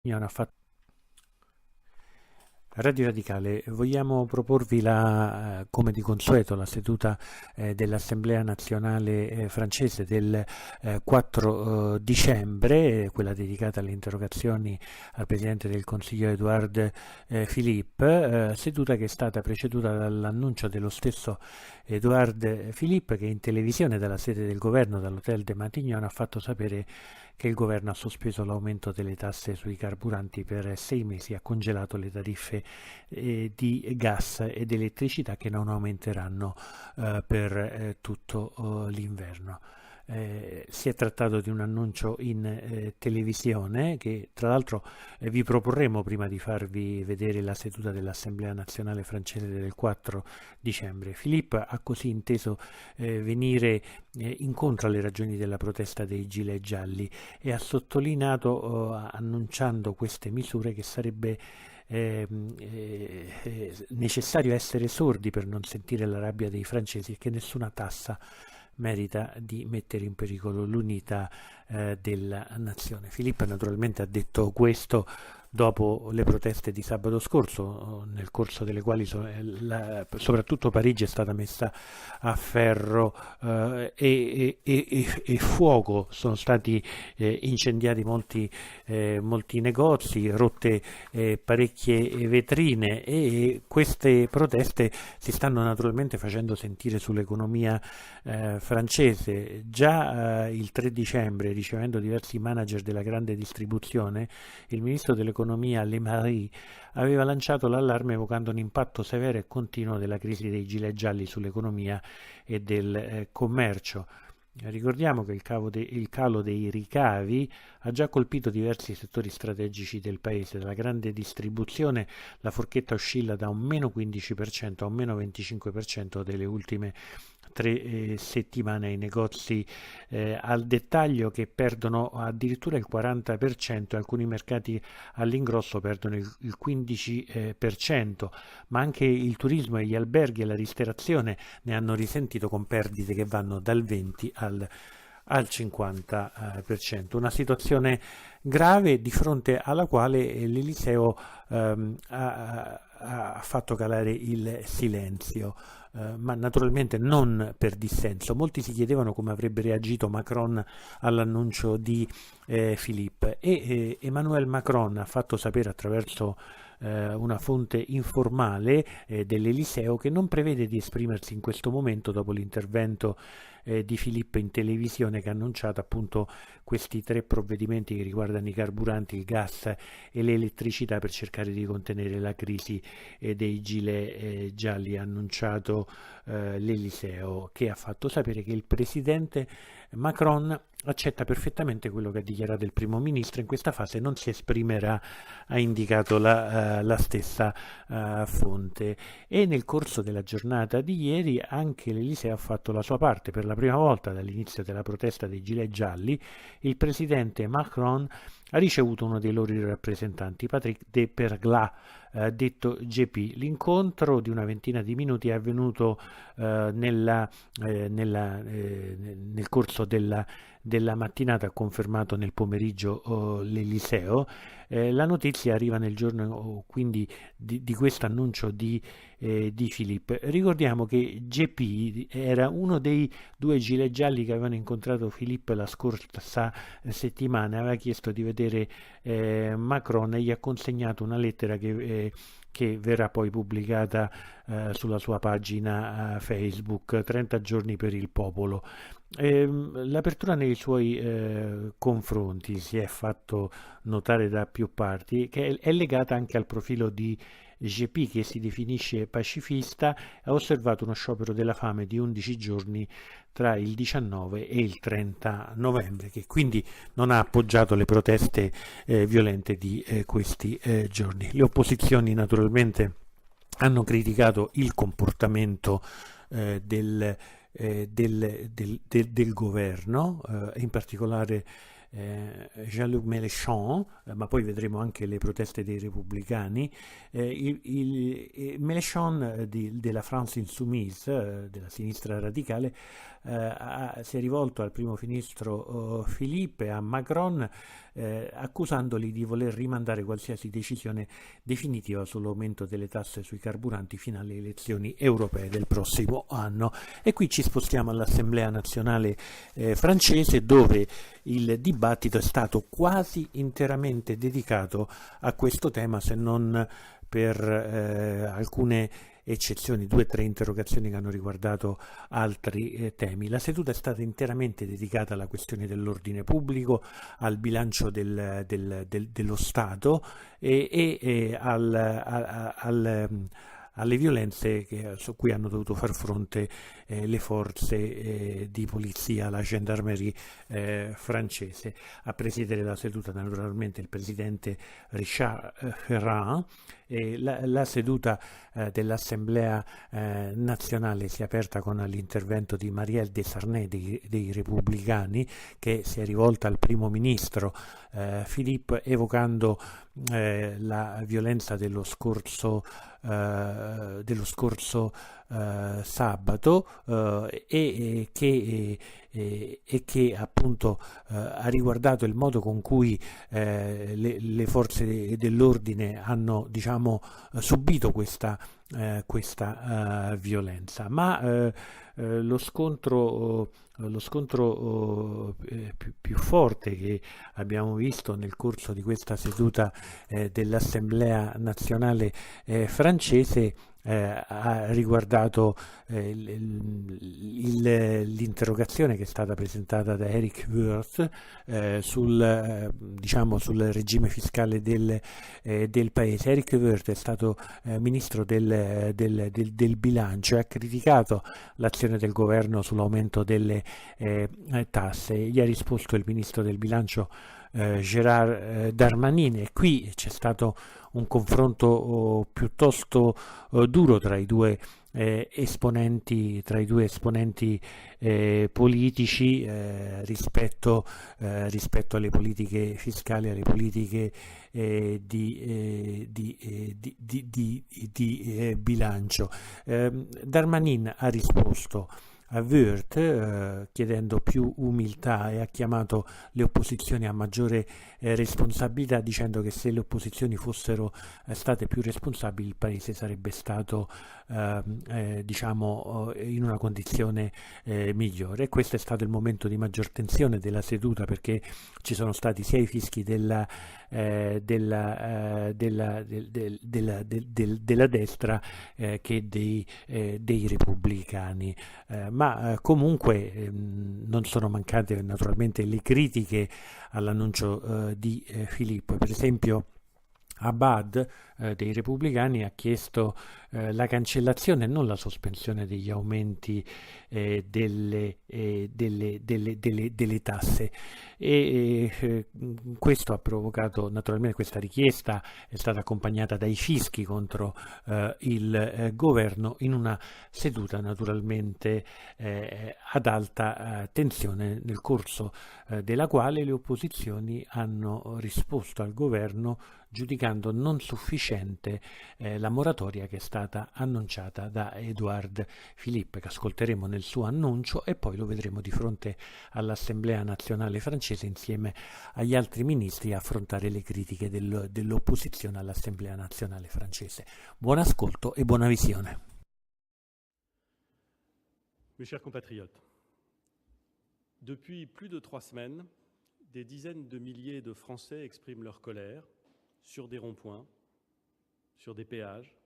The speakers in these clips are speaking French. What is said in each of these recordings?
Mattiniano ha fatto Radio Radicale, vogliamo proporvi come di consueto la seduta dell'Assemblea nazionale francese del 4 dicembre, quella dedicata alle interrogazioni al Presidente del Consiglio Édouard Philippe, seduta che è stata preceduta dall'annuncio dello stesso Édouard Philippe che in televisione dalla sede del governo, dall'Hotel de Matignon, ha fatto sapere che il governo ha sospeso l'aumento delle tasse sui carburanti per 6 mesi, ha congelato le tariffe di gas ed elettricità che non aumenteranno per tutto l'inverno. Si è trattato di un annuncio in televisione che tra l'altro vi proporremo prima di farvi vedere la seduta dell'Assemblea nazionale francese del 4 dicembre. Philippe ha così inteso venire incontro alle ragioni della protesta dei gilet gialli e ha sottolineato, annunciando queste misure, che sarebbe necessario essere sordi per non sentire la rabbia dei francesi e che nessuna tassa merita di mettere in pericolo l'unità della nazione. Philippe naturalmente ha detto questo dopo le proteste di sabato scorso, nel corso delle quali soprattutto Parigi è stata messa a ferro e fuoco, sono stati incendiati molti negozi, rotte parecchie vetrine, e queste proteste si stanno naturalmente facendo sentire sull'economia francese. Già il 3 dicembre, ricevendo diversi manager della grande distribuzione, il ministro dell'economia Le Maire aveva lanciato l'allarme evocando un impatto severo e continuo della crisi dei gilet gialli sull'economia e del commercio. Ricordiamo che il calo dei ricavi ha già colpito diversi settori strategici del paese. Dalla grande distribuzione la forchetta oscilla da un meno 15% a un meno 25% delle ultime 3 settimane. I negozi al dettaglio che perdono addirittura il 40%, alcuni mercati all'ingrosso perdono il 15%, ma anche il turismo e gli alberghi e la ristorazione ne hanno risentito, con perdite che vanno dal 20 al 50%. Una situazione grave di fronte alla quale l'Eliseo ha fatto calare il silenzio, ma naturalmente non per dissenso. Molti si chiedevano come avrebbe reagito Macron all'annuncio di Philippe, e Emmanuel Macron ha fatto sapere attraverso una fonte informale dell'Eliseo che non prevede di esprimersi in questo momento dopo l'intervento di Philippe in televisione, che ha annunciato appunto questi 3 provvedimenti che riguardano i carburanti, il gas e l'elettricità per cercare di contenere la crisi dei gilet gialli. Ha annunciato l'Eliseo, che ha fatto sapere che il presidente Macron accetta perfettamente quello che ha dichiarato il primo ministro, in questa fase non si esprimerà, ha indicato la stessa fonte. E nel corso della giornata di ieri anche l'Eliseo ha fatto la sua parte. Per la prima volta dall'inizio della protesta dei gilet gialli il presidente Macron ha ricevuto uno dei loro rappresentanti, Patrick de Pergla, detto GP. L'incontro di una ventina di minuti è avvenuto nel corso della mattinata, ha confermato nel pomeriggio l'Eliseo. La notizia arriva nel giorno quindi di questo annuncio di Philippe. Ricordiamo che GP era uno dei 2 gilet gialli che avevano incontrato Philippe la scorsa settimana, aveva chiesto di vedere Macron e gli ha consegnato una lettera che verrà poi pubblicata sulla sua pagina Facebook, 30 giorni per il popolo. L'apertura nei suoi confronti si è fatto notare da più parti, che è legata anche al profilo di GP, che si definisce pacifista. Ha osservato uno sciopero della fame di 11 giorni tra il 19 e il 30 novembre, che quindi non ha appoggiato le proteste violente di questi giorni. Le opposizioni naturalmente hanno criticato il comportamento del governo, in particolare Jean-Luc Mélenchon, ma poi vedremo anche le proteste dei repubblicani. Mélenchon della France Insoumise, della sinistra radicale, si è rivolto al primo ministro Philippe e a Macron, accusandoli di voler rimandare qualsiasi decisione definitiva sull'aumento delle tasse sui carburanti fino alle elezioni europee del prossimo anno. E qui ci spostiamo all'Assemblea nazionale francese, dove il dibattito è stato quasi interamente dedicato a questo tema, se non per alcune eccezioni, 2 o 3 interrogazioni che hanno riguardato altri temi. La seduta è stata interamente dedicata alla questione dell'ordine pubblico, al bilancio dello Stato e alle violenze su cui hanno dovuto far fronte le forze di polizia, la gendarmerie francese. A presiedere la seduta naturalmente il presidente Richard Ferrand. La seduta dell'Assemblea nazionale si è aperta con l'intervento di Marielle de Sarney dei Repubblicani, che si è rivolta al primo ministro Philippe, evocando la violenza dello scorso sabato, e che appunto ha riguardato il modo con cui le forze dell'ordine hanno, diciamo, subito questa violenza. Ma lo scontro più forte che abbiamo visto nel corso di questa seduta dell'Assemblea nazionale francese ha riguardato l'interrogazione che è stata presentata da Eric Woerth sul regime fiscale del paese. Eric Woerth è stato ministro del bilancio e ha criticato l'azione del governo sull'aumento delle tasse. Gli ha risposto il ministro del bilancio Gérald Darmanin, e qui c'è stato un confronto piuttosto duro tra i due esponenti politici rispetto alle politiche fiscali, alle politiche di bilancio. Darmanin ha risposto a Woerth chiedendo più umiltà, e ha chiamato le opposizioni a maggiore responsabilità, dicendo che se le opposizioni fossero state più responsabili il paese sarebbe stato in una condizione migliore. E questo è stato il momento di maggior tensione della seduta, perché ci sono stati sia i fischi della destra che dei repubblicani. Ma comunque non sono mancate naturalmente le critiche all'annuncio di Philippe. Per esempio Abad dei repubblicani ha chiesto la cancellazione e non la sospensione degli aumenti delle tasse, e questo ha provocato, naturalmente questa richiesta è stata accompagnata dai fischi contro il governo, in una seduta naturalmente ad alta tensione, nel corso della quale le opposizioni hanno risposto al governo giudicando non sufficiente la moratoria che è stata annunciata da Édouard Philippe, che ascolteremo nel suo annuncio, e poi lo vedremo di fronte all'Assemblea nazionale francese insieme agli altri ministri a affrontare le critiche dell'opposizione all'Assemblea nazionale francese. Buon ascolto e buona visione. Mes chers compatriotes, depuis plus de 3 semaines, des dizaines de milliers de Français expriment leur colère sur des ronds-points, sur des péages,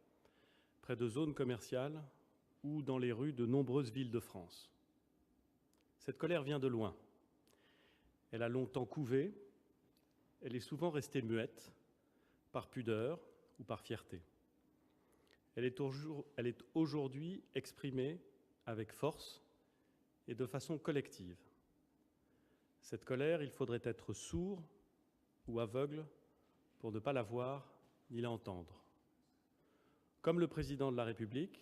près de zones commerciales ou dans les rues de nombreuses villes de France. Cette colère vient de loin. Elle a longtemps couvé, elle est souvent restée muette, par pudeur ou par fierté. Elle est aujourd'hui exprimée avec force et de façon collective. Cette colère, il faudrait être sourd ou aveugle pour ne pas la voir ni la entendre. Comme le président de la République,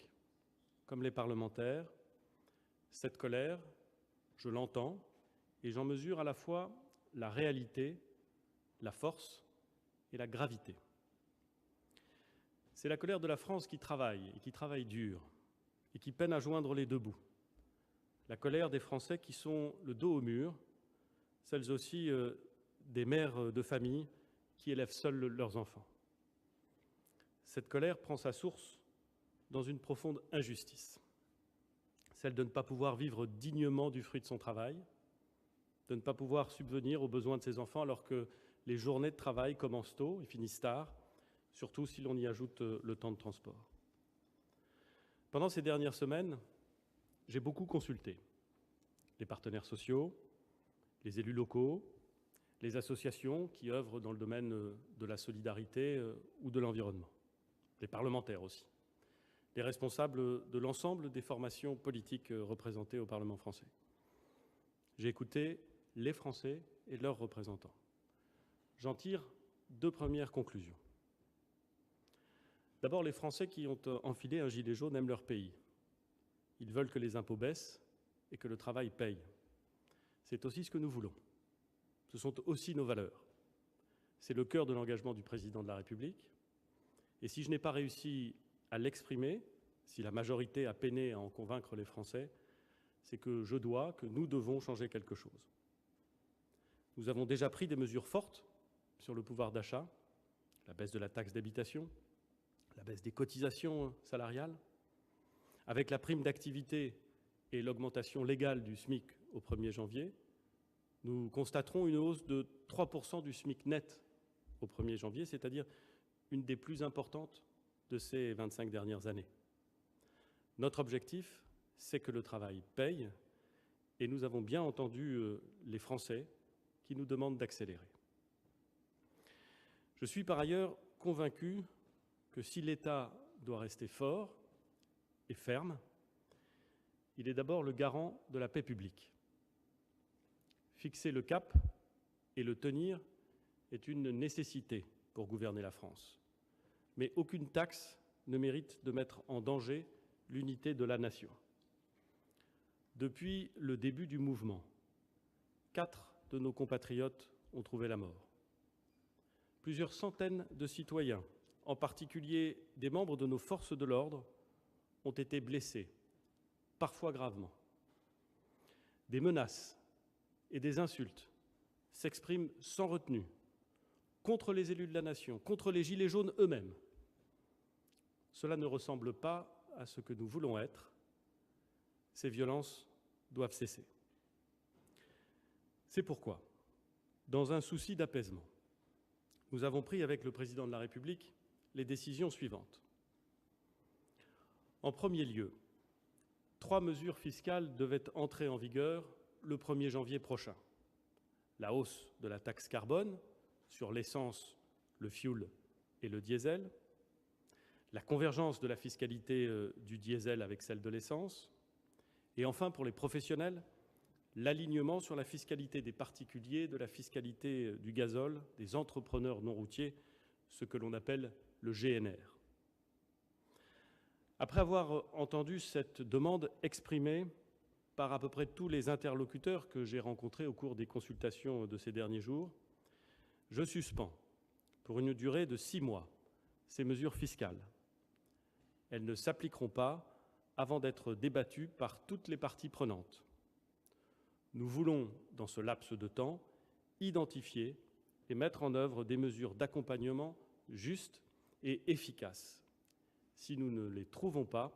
comme les parlementaires, cette colère, je l'entends et j'en mesure à la fois la réalité, la force et la gravité. C'est la colère de la France qui travaille, et qui travaille dur, et qui peine à joindre les deux bouts. La colère des Français qui sont le dos au mur, celles aussi des mères de famille qui élèvent seules leurs enfants. Cette colère prend sa source dans une profonde injustice, celle de ne pas pouvoir vivre dignement du fruit de son travail, de ne pas pouvoir subvenir aux besoins de ses enfants alors que les journées de travail commencent tôt et finissent tard, surtout si l'on y ajoute le temps de transport. Pendant ces dernières semaines, j'ai beaucoup consulté les partenaires sociaux, les élus locaux, les associations qui œuvrent dans le domaine de la solidarité ou de l'environnement, les parlementaires aussi, les responsables de l'ensemble des formations politiques représentées au Parlement français. J'ai écouté les Français et leurs représentants. J'en tire deux premières conclusions. D'abord, les Français qui ont enfilé un gilet jaune aiment leur pays. Ils veulent que les impôts baissent et que le travail paye. C'est aussi ce que nous voulons. Ce sont aussi nos valeurs. C'est le cœur de l'engagement du président de la République. Et si je n'ai pas réussi à l'exprimer, si la majorité a peiné à en convaincre les Français, c'est que nous devons changer quelque chose. Nous avons déjà pris des mesures fortes sur le pouvoir d'achat, la baisse de la taxe d'habitation, la baisse des cotisations salariales. Avec la prime d'activité et l'augmentation légale du SMIC au 1er janvier, nous constaterons une hausse de 3% du SMIC net au 1er janvier, c'est-à-dire une des plus importantes de ces 25 dernières années. Notre objectif, c'est que le travail paye, et nous avons bien entendu les Français qui nous demandent d'accélérer. Je suis par ailleurs convaincu que si l'État doit rester fort et ferme, il est d'abord le garant de la paix publique. Fixer le cap et le tenir est une nécessité pour gouverner la France. Mais aucune taxe ne mérite de mettre en danger l'unité de la nation. Depuis le début du mouvement, 4 de nos compatriotes ont trouvé la mort. Plusieurs centaines de citoyens, en particulier des membres de nos forces de l'ordre, ont été blessés, parfois gravement. Des menaces et des insultes s'expriment sans retenue contre les élus de la nation, contre les gilets jaunes eux-mêmes. Cela ne ressemble pas à ce que nous voulons être. Ces violences doivent cesser. C'est pourquoi, dans un souci d'apaisement, nous avons pris avec le président de la République les décisions suivantes. En premier lieu, 3 mesures fiscales devaient entrer en vigueur le 1er janvier prochain. La hausse de la taxe carbone sur l'essence, le fioul et le diesel, la convergence de la fiscalité du diesel avec celle de l'essence, et enfin, pour les professionnels, l'alignement sur la fiscalité des particuliers, de la fiscalité du gazole, des entrepreneurs non routiers, ce que l'on appelle le GNR. Après avoir entendu cette demande exprimée par à peu près tous les interlocuteurs que j'ai rencontrés au cours des consultations de ces derniers jours, je suspends pour une durée de 6 mois ces mesures fiscales. Elles ne s'appliqueront pas avant d'être débattues par toutes les parties prenantes. Nous voulons, dans ce laps de temps, identifier et mettre en œuvre des mesures d'accompagnement justes et efficaces. Si nous ne les trouvons pas,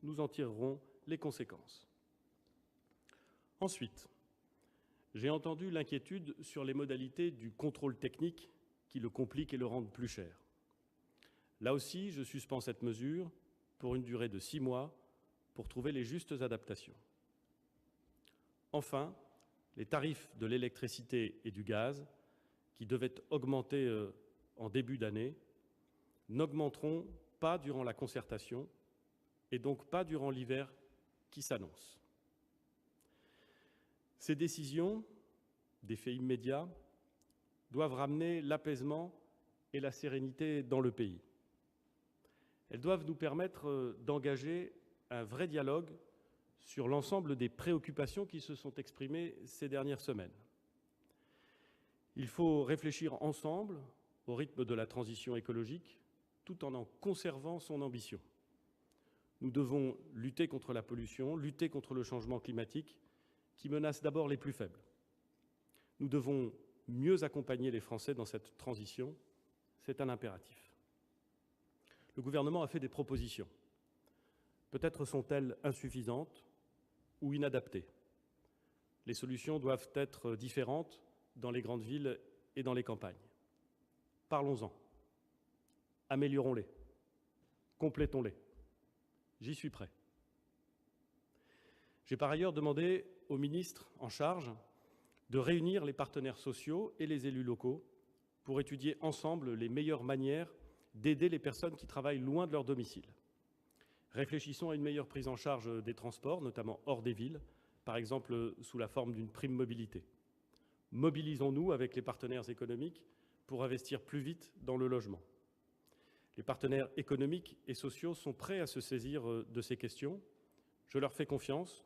nous en tirerons les conséquences. Ensuite, j'ai entendu l'inquiétude sur les modalités du contrôle technique qui le compliquent et le rendent plus cher. Là aussi, je suspends cette mesure pour une durée de 6 mois pour trouver les justes adaptations. Enfin, les tarifs de l'électricité et du gaz, qui devaient augmenter en début d'année, n'augmenteront pas durant la concertation et donc pas durant l'hiver qui s'annonce. Ces décisions, d'effet immédiat, doivent ramener l'apaisement et la sérénité dans le pays. Elles doivent nous permettre d'engager un vrai dialogue sur l'ensemble des préoccupations qui se sont exprimées ces dernières semaines. Il faut réfléchir ensemble au rythme de la transition écologique, tout en conservant son ambition. Nous devons lutter contre la pollution, lutter contre le changement climatique, qui menace d'abord les plus faibles. Nous devons mieux accompagner les Français dans cette transition, c'est un impératif. Le gouvernement a fait des propositions. Peut-être sont-elles insuffisantes ou inadaptées. Les solutions doivent être différentes dans les grandes villes et dans les campagnes. Parlons-en. Améliorons-les. Complétons-les. J'y suis prêt. J'ai par ailleurs demandé au ministre en charge de réunir les partenaires sociaux et les élus locaux pour étudier ensemble les meilleures manières d'aider les personnes qui travaillent loin de leur domicile. Réfléchissons à une meilleure prise en charge des transports, notamment hors des villes, par exemple sous la forme d'une prime mobilité. Mobilisons-nous avec les partenaires économiques pour investir plus vite dans le logement. Les partenaires économiques et sociaux sont prêts à se saisir de ces questions. Je leur fais confiance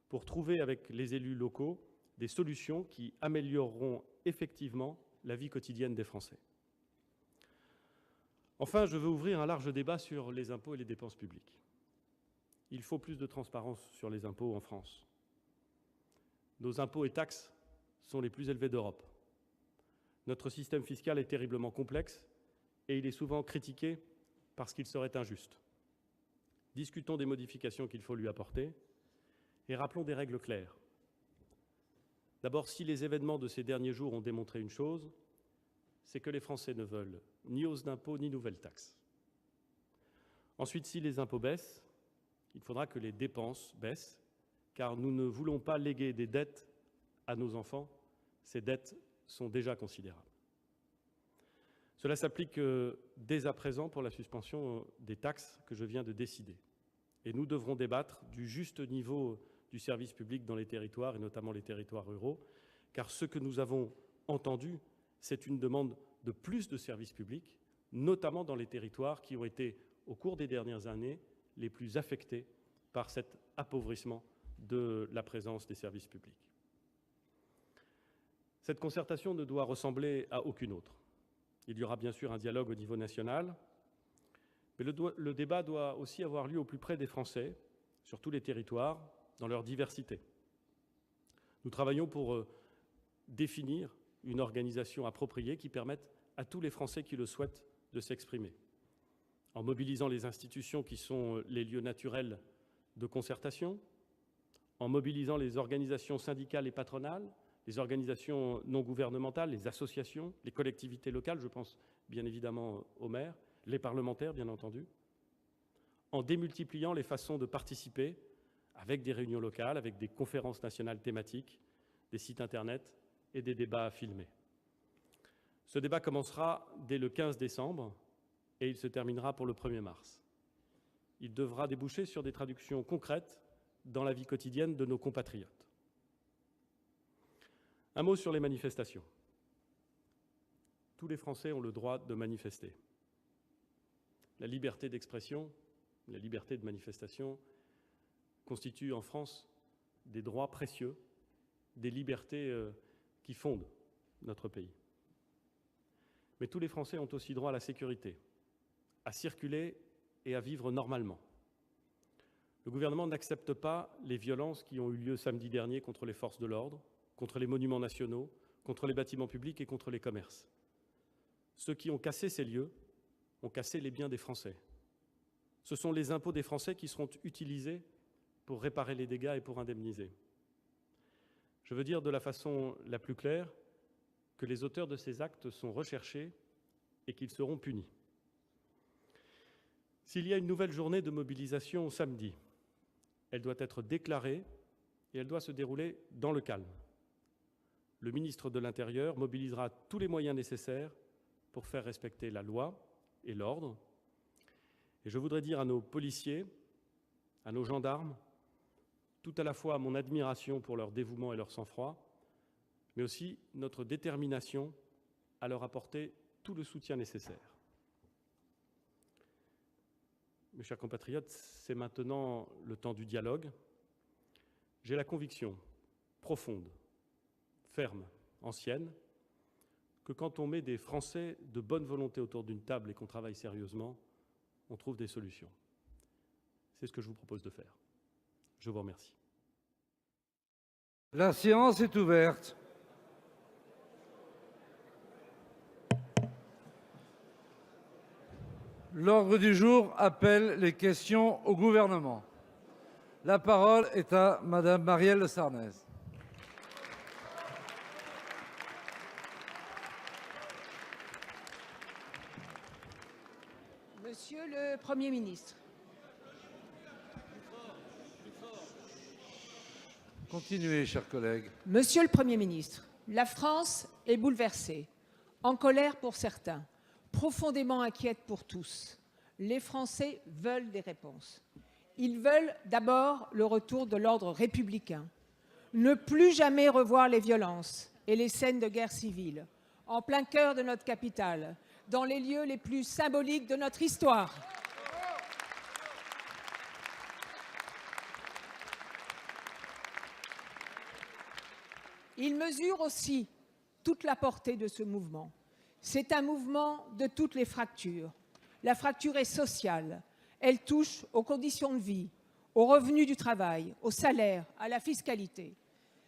pour trouver avec les élus locaux des solutions qui amélioreront effectivement la vie quotidienne des Français. Enfin, je veux ouvrir un large débat sur les impôts et les dépenses publiques. Il faut plus de transparence sur les impôts en France. Nos impôts et taxes sont les plus élevés d'Europe. Notre système fiscal est terriblement complexe et il est souvent critiqué parce qu'il serait injuste. Discutons des modifications qu'il faut lui apporter et rappelons des règles claires. D'abord, si les événements de ces derniers jours ont démontré une chose, c'est que les Français ne veulent ni hausse d'impôts ni nouvelles taxes. Ensuite, si les impôts baissent, il faudra que les dépenses baissent, car nous ne voulons pas léguer des dettes à nos enfants. Ces dettes sont déjà considérables. Cela s'applique dès à présent pour la suspension des taxes que je viens de décider. Et nous devrons débattre du juste niveau du service public dans les territoires, et notamment les territoires ruraux, car ce que nous avons entendu, c'est une demande de plus de services publics, notamment dans les territoires qui ont été, au cours des dernières années, les plus affectés par cet appauvrissement de la présence des services publics. Cette concertation ne doit ressembler à aucune autre. Il y aura bien sûr un dialogue au niveau national, mais le débat doit aussi avoir lieu au plus près des Français, sur tous les territoires, dans leur diversité. Nous travaillons pour définir une organisation appropriée qui permette à tous les Français qui le souhaitent de s'exprimer, en mobilisant les institutions qui sont les lieux naturels de concertation, en mobilisant les organisations syndicales et patronales, les organisations non gouvernementales, les associations, les collectivités locales, je pense bien évidemment aux maires, les parlementaires bien entendu, en démultipliant les façons de participer avec des réunions locales, avec des conférences nationales thématiques, des sites internet et des débats filmés. Ce débat commencera dès le 15 décembre et il se terminera pour le 1er mars. Il devra déboucher sur des traductions concrètes dans la vie quotidienne de nos compatriotes. Un mot sur les manifestations. Tous les Français ont le droit de manifester. La liberté d'expression, la liberté de manifestation constituent en France des droits précieux, des libertés qui fondent notre pays. Mais tous les Français ont aussi droit à la sécurité, à circuler et à vivre normalement. Le gouvernement n'accepte pas les violences qui ont eu lieu samedi dernier contre les forces de l'ordre, contre les monuments nationaux, contre les bâtiments publics et contre les commerces. Ceux qui ont cassé ces lieux ont cassé les biens des Français. Ce sont les impôts des Français qui seront utilisés pour réparer les dégâts et pour indemniser. Je veux dire de la façon la plus claire que les auteurs de ces actes sont recherchés et qu'ils seront punis. S'il y a une nouvelle journée de mobilisation samedi, elle doit être déclarée et elle doit se dérouler dans le calme. Le ministre de l'Intérieur mobilisera tous les moyens nécessaires pour faire respecter la loi et l'ordre. Et je voudrais dire à nos policiers, à nos gendarmes, tout à la fois mon admiration pour leur dévouement et leur sang-froid, mais aussi notre détermination à leur apporter tout le soutien nécessaire. Mes chers compatriotes, c'est maintenant le temps du dialogue. J'ai la conviction profonde, ferme, ancienne, que quand on met des Français de bonne volonté autour d'une table et qu'on travaille sérieusement, on trouve des solutions. C'est ce que je vous propose de faire. Je vous remercie. La séance est ouverte. L'ordre du jour appelle les questions au gouvernement. La parole est à Madame Marielle de Sarnez. Monsieur le Premier ministre, Continuez, chers collègues. Monsieur le Premier ministre, la France est bouleversée, en colère pour certains, profondément inquiète pour tous. Les Français veulent des réponses. Ils veulent d'abord le retour de l'ordre républicain, ne plus jamais revoir les violences et les scènes de guerre civile, en plein cœur de notre capitale, dans les lieux les plus symboliques de notre histoire. Ils mesurent aussi toute la portée de ce mouvement. C'est un mouvement de toutes les fractures. La fracture est sociale. Elle touche aux conditions de vie, aux revenus du travail, au salaire, à la fiscalité.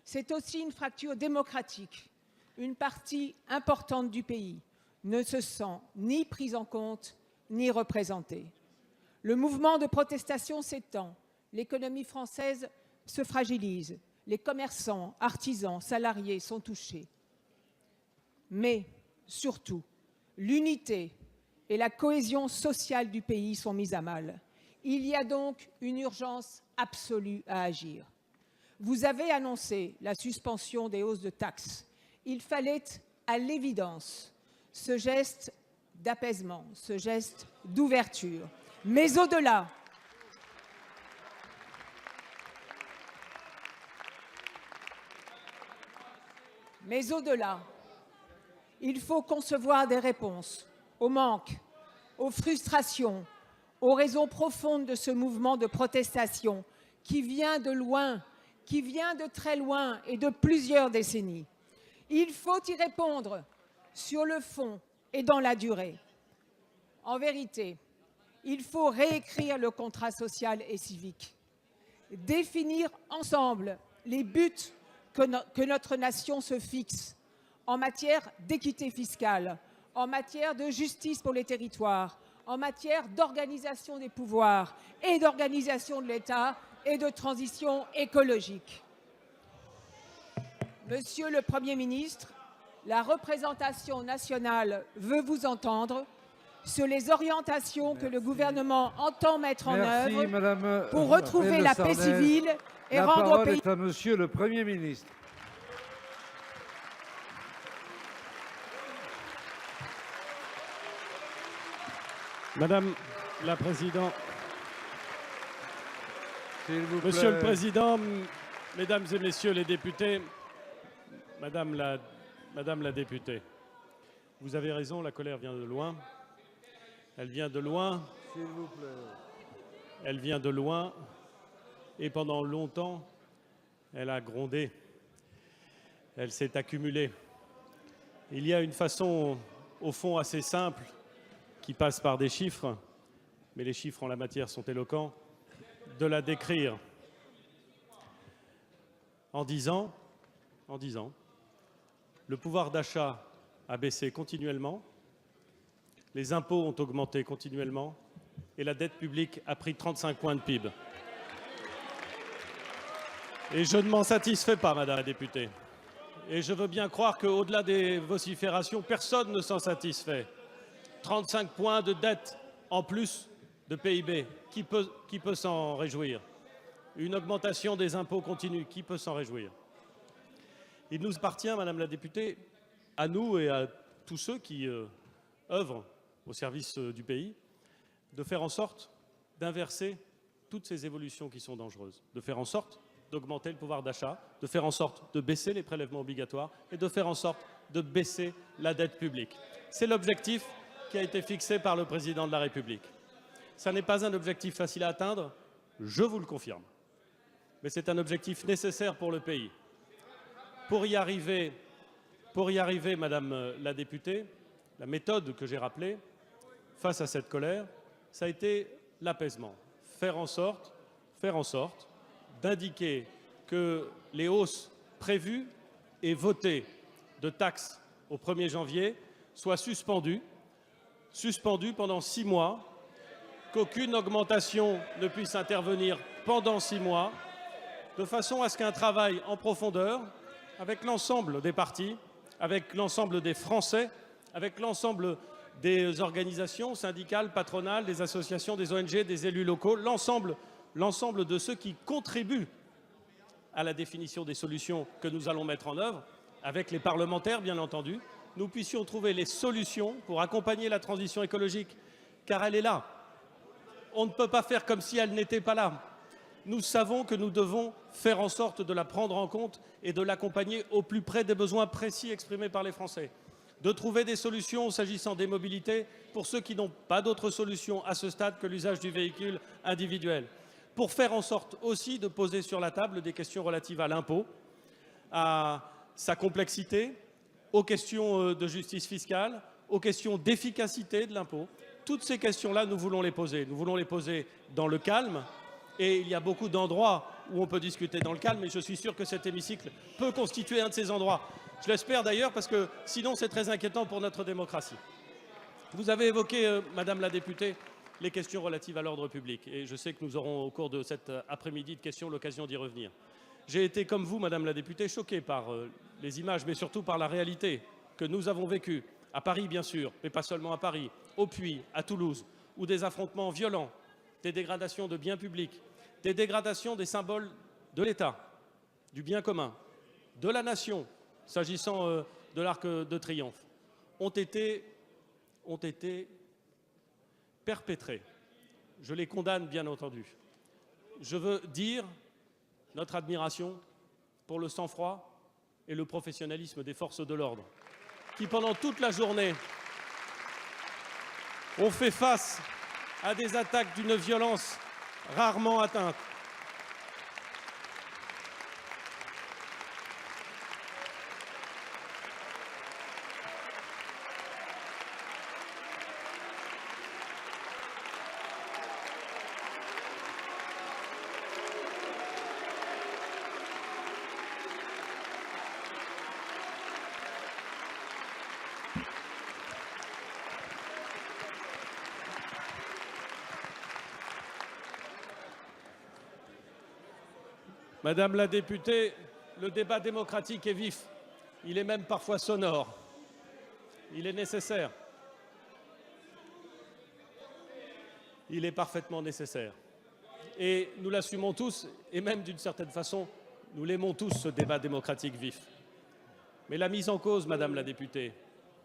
C'est aussi une fracture démocratique. Une partie importante du pays ne se sent ni prise en compte, ni représentée. Le mouvement de protestation s'étend. L'économie française se fragilise. Les commerçants, artisans, salariés sont touchés. Mais, surtout, l'unité et la cohésion sociale du pays sont mises à mal. Il y a donc une urgence absolue à agir. Vous avez annoncé la suspension des hausses de taxes. Il fallait, à l'évidence, ce geste d'apaisement, ce geste d'ouverture. Mais au-delà, il faut concevoir des réponses aux manques, aux frustrations, aux raisons profondes de ce mouvement de protestation qui vient de loin, qui vient de très loin et de plusieurs décennies. Il faut y répondre sur le fond et dans la durée. En vérité, il faut réécrire le contrat social et civique, définir ensemble les buts que notre nation se fixe en matière d'équité fiscale, en matière de justice pour les territoires, en matière d'organisation des pouvoirs et d'organisation de l'État et de transition écologique. Monsieur le Premier ministre, la représentation nationale veut vous entendre sur les orientations que le gouvernement entend mettre en œuvre pour retrouver la paix civile et rendre au pays... La parole est à Monsieur le Premier ministre. Madame la Présidente, S'il vous plaît. Monsieur le Président, Mesdames et Messieurs les députés, Madame la députée, vous avez raison, la colère vient de loin. Elle vient de loin. S'il vous plaît. Elle vient de loin et pendant longtemps, elle a grondé. Elle s'est accumulée. Il y a une façon, au fond, assez simple, qui passe par des chiffres, mais les chiffres en la matière sont éloquents, de la décrire. En 10 ans, le pouvoir d'achat a baissé continuellement, les impôts ont augmenté continuellement et la dette publique a pris 35 points de PIB. Et je ne m'en satisfais pas, Madame la députée. Et je veux bien croire qu'au-delà des vociférations, personne ne s'en satisfait. 35 points de dette en plus de PIB, qui peut s'en réjouir? Une augmentation des impôts continue, qui peut s'en réjouir? Il nous appartient, Madame la députée, à nous et à tous ceux qui œuvrent au service du pays, de faire en sorte d'inverser toutes ces évolutions qui sont dangereuses, de faire en sorte d'augmenter le pouvoir d'achat, de faire en sorte de baisser les prélèvements obligatoires et de faire en sorte de baisser la dette publique. C'est l'objectif qui a été fixé par le Président de la République. Ce n'est pas un objectif facile à atteindre, je vous le confirme, mais c'est un objectif nécessaire pour le pays. Pour y arriver, Pour y arriver, Madame la députée, la méthode que j'ai rappelée face à cette colère, ça a été l'apaisement. Faire en sorte d'indiquer que les hausses prévues et votées de taxes au 1er janvier soient suspendues pendant 6 mois, qu'aucune augmentation ne puisse intervenir pendant 6 mois, de façon à ce qu'un travail en profondeur, avec l'ensemble des partis, avec l'ensemble des Français, avec l'ensemble des organisations syndicales, patronales, des associations, des ONG, des élus locaux, l'ensemble de ceux qui contribuent à la définition des solutions que nous allons mettre en œuvre, avec les parlementaires bien entendu, nous puissions trouver les solutions pour accompagner la transition écologique, car elle est là. On ne peut pas faire comme si elle n'était pas là. Nous savons que nous devons faire en sorte de la prendre en compte et de l'accompagner au plus près des besoins précis exprimés par les Français. De trouver des solutions s'agissant des mobilités pour ceux qui n'ont pas d'autre solution à ce stade que l'usage du véhicule individuel. Pour faire en sorte aussi de poser sur la table des questions relatives à l'impôt, à sa complexité, aux questions de justice fiscale, aux questions d'efficacité de l'impôt. Toutes ces questions-là, nous voulons les poser. Nous voulons les poser dans le calme. Et il y a beaucoup d'endroits où on peut discuter dans le calme, et je suis sûr que cet hémicycle peut constituer un de ces endroits. Je l'espère d'ailleurs, parce que sinon c'est très inquiétant pour notre démocratie. Vous avez évoqué, Madame la députée, les questions relatives à l'ordre public. Et je sais que nous aurons au cours de cet après-midi de questions l'occasion d'y revenir. J'ai été, comme vous, Madame la députée, choqué par les images, mais surtout par la réalité que nous avons vécue, à Paris bien sûr, mais pas seulement à Paris, au Puy, à Toulouse, où des affrontements violents, des dégradations de biens publics, des dégradations des symboles de l'État, du bien commun, de la nation, s'agissant de l'Arc de Triomphe, ont été perpétrés. Je les condamne, bien entendu. Je veux dire notre admiration pour le sang-froid et le professionnalisme des forces de l'ordre, qui pendant toute la journée ont fait face à des attaques d'une violence rarement atteinte. Madame la députée, le débat démocratique est vif. Il est même parfois sonore. Il est nécessaire. Il est parfaitement nécessaire. Et nous l'assumons tous, et même d'une certaine façon, nous l'aimons tous, ce débat démocratique vif. Mais la mise en cause, Madame la députée,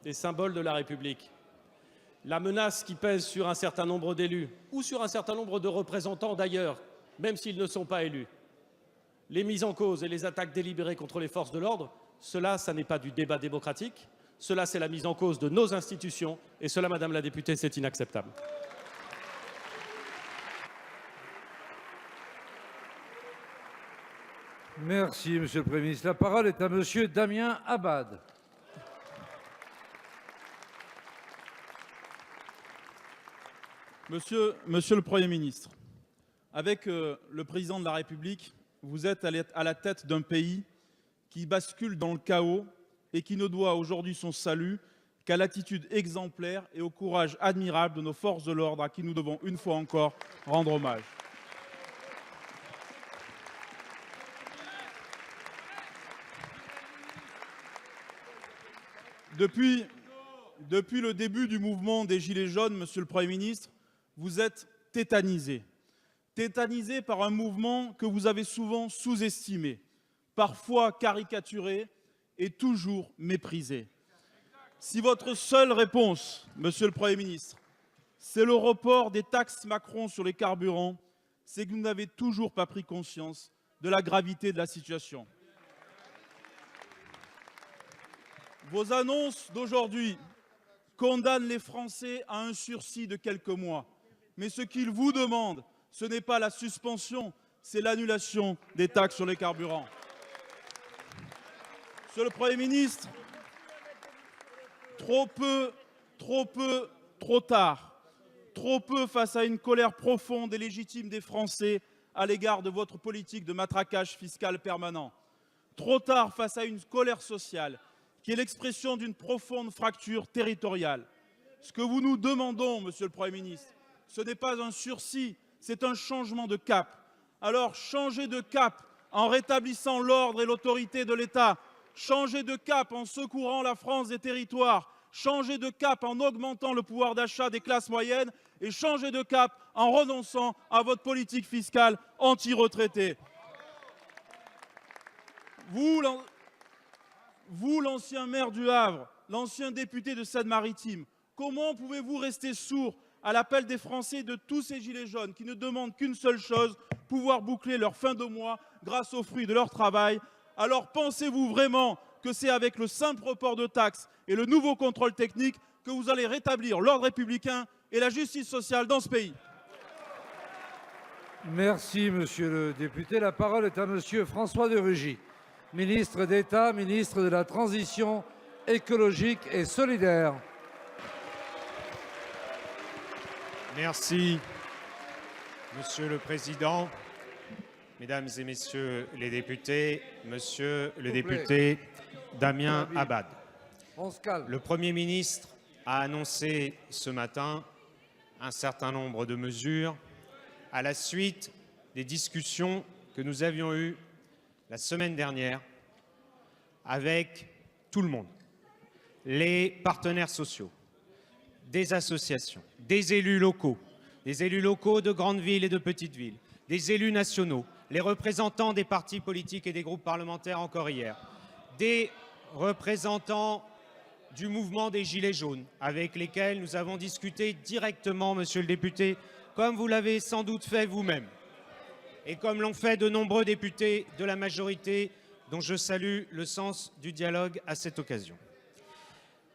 des symboles de la République, la menace qui pèse sur un certain nombre d'élus, ou sur un certain nombre de représentants d'ailleurs, même s'ils ne sont pas élus, les mises en cause et les attaques délibérées contre les forces de l'ordre, cela, ça n'est pas du débat démocratique, cela, c'est la mise en cause de nos institutions, et cela, Madame la députée, c'est inacceptable. Merci, Monsieur le Premier ministre. La parole est à Monsieur Damien Abad. Monsieur le Premier ministre, avec le Président de la République, vous êtes à la tête d'un pays qui bascule dans le chaos et qui ne doit aujourd'hui son salut qu'à l'attitude exemplaire et au courage admirable de nos forces de l'ordre, à qui nous devons une fois encore rendre hommage. Depuis le début du mouvement des Gilets jaunes, Monsieur le Premier ministre, vous êtes tétanisé. Tétanisé par un mouvement que vous avez souvent sous-estimé, parfois caricaturé et toujours méprisé. Si votre seule réponse, Monsieur le Premier ministre, c'est le report des taxes Macron sur les carburants, c'est que vous n'avez toujours pas pris conscience de la gravité de la situation. Vos annonces d'aujourd'hui condamnent les Français à un sursis de quelques mois. Mais ce qu'ils vous demandent, ce n'est pas la suspension, c'est l'annulation des taxes sur les carburants. Monsieur le Premier ministre, Trop peu, trop peu, trop tard. Trop peu face à une colère profonde et légitime des Français à l'égard de votre politique de matraquage fiscal permanent. Trop tard face à une colère sociale qui est l'expression d'une profonde fracture territoriale. Ce que nous nous demandons, Monsieur le Premier ministre, ce n'est pas un sursis, c'est un changement de cap. Alors changez de cap en rétablissant l'ordre et l'autorité de l'État. Changez de cap en secourant la France des territoires. Changez de cap en augmentant le pouvoir d'achat des classes moyennes et changez de cap en renonçant à votre politique fiscale anti-retraités. Vous, l'ancien maire du Havre, l'ancien député de Seine-Maritime, comment pouvez-vous rester sourd à l'appel des Français de tous ces gilets jaunes qui ne demandent qu'une seule chose, pouvoir boucler leur fin de mois grâce aux fruits de leur travail? Alors pensez-vous vraiment que c'est avec le simple report de taxes et le nouveau contrôle technique que vous allez rétablir l'ordre républicain et la justice sociale dans ce pays? Merci, monsieur le député. La parole est à monsieur François de Rugy, ministre d'État, ministre de la Transition écologique et solidaire. Merci, Monsieur le Président, Mesdames et Messieurs les députés, Monsieur le député Damien Abad. On se calme. Le Premier ministre a annoncé ce matin un certain nombre de mesures à la suite des discussions que nous avions eues la semaine dernière avec tout le monde, les partenaires sociaux, des associations, des élus locaux de grandes villes et de petites villes, des élus nationaux, les représentants des partis politiques et des groupes parlementaires encore hier, des représentants du mouvement des Gilets jaunes, avec lesquels nous avons discuté directement, monsieur le député, comme vous l'avez sans doute fait vous-même, et comme l'ont fait de nombreux députés de la majorité, dont je salue le sens du dialogue à cette occasion.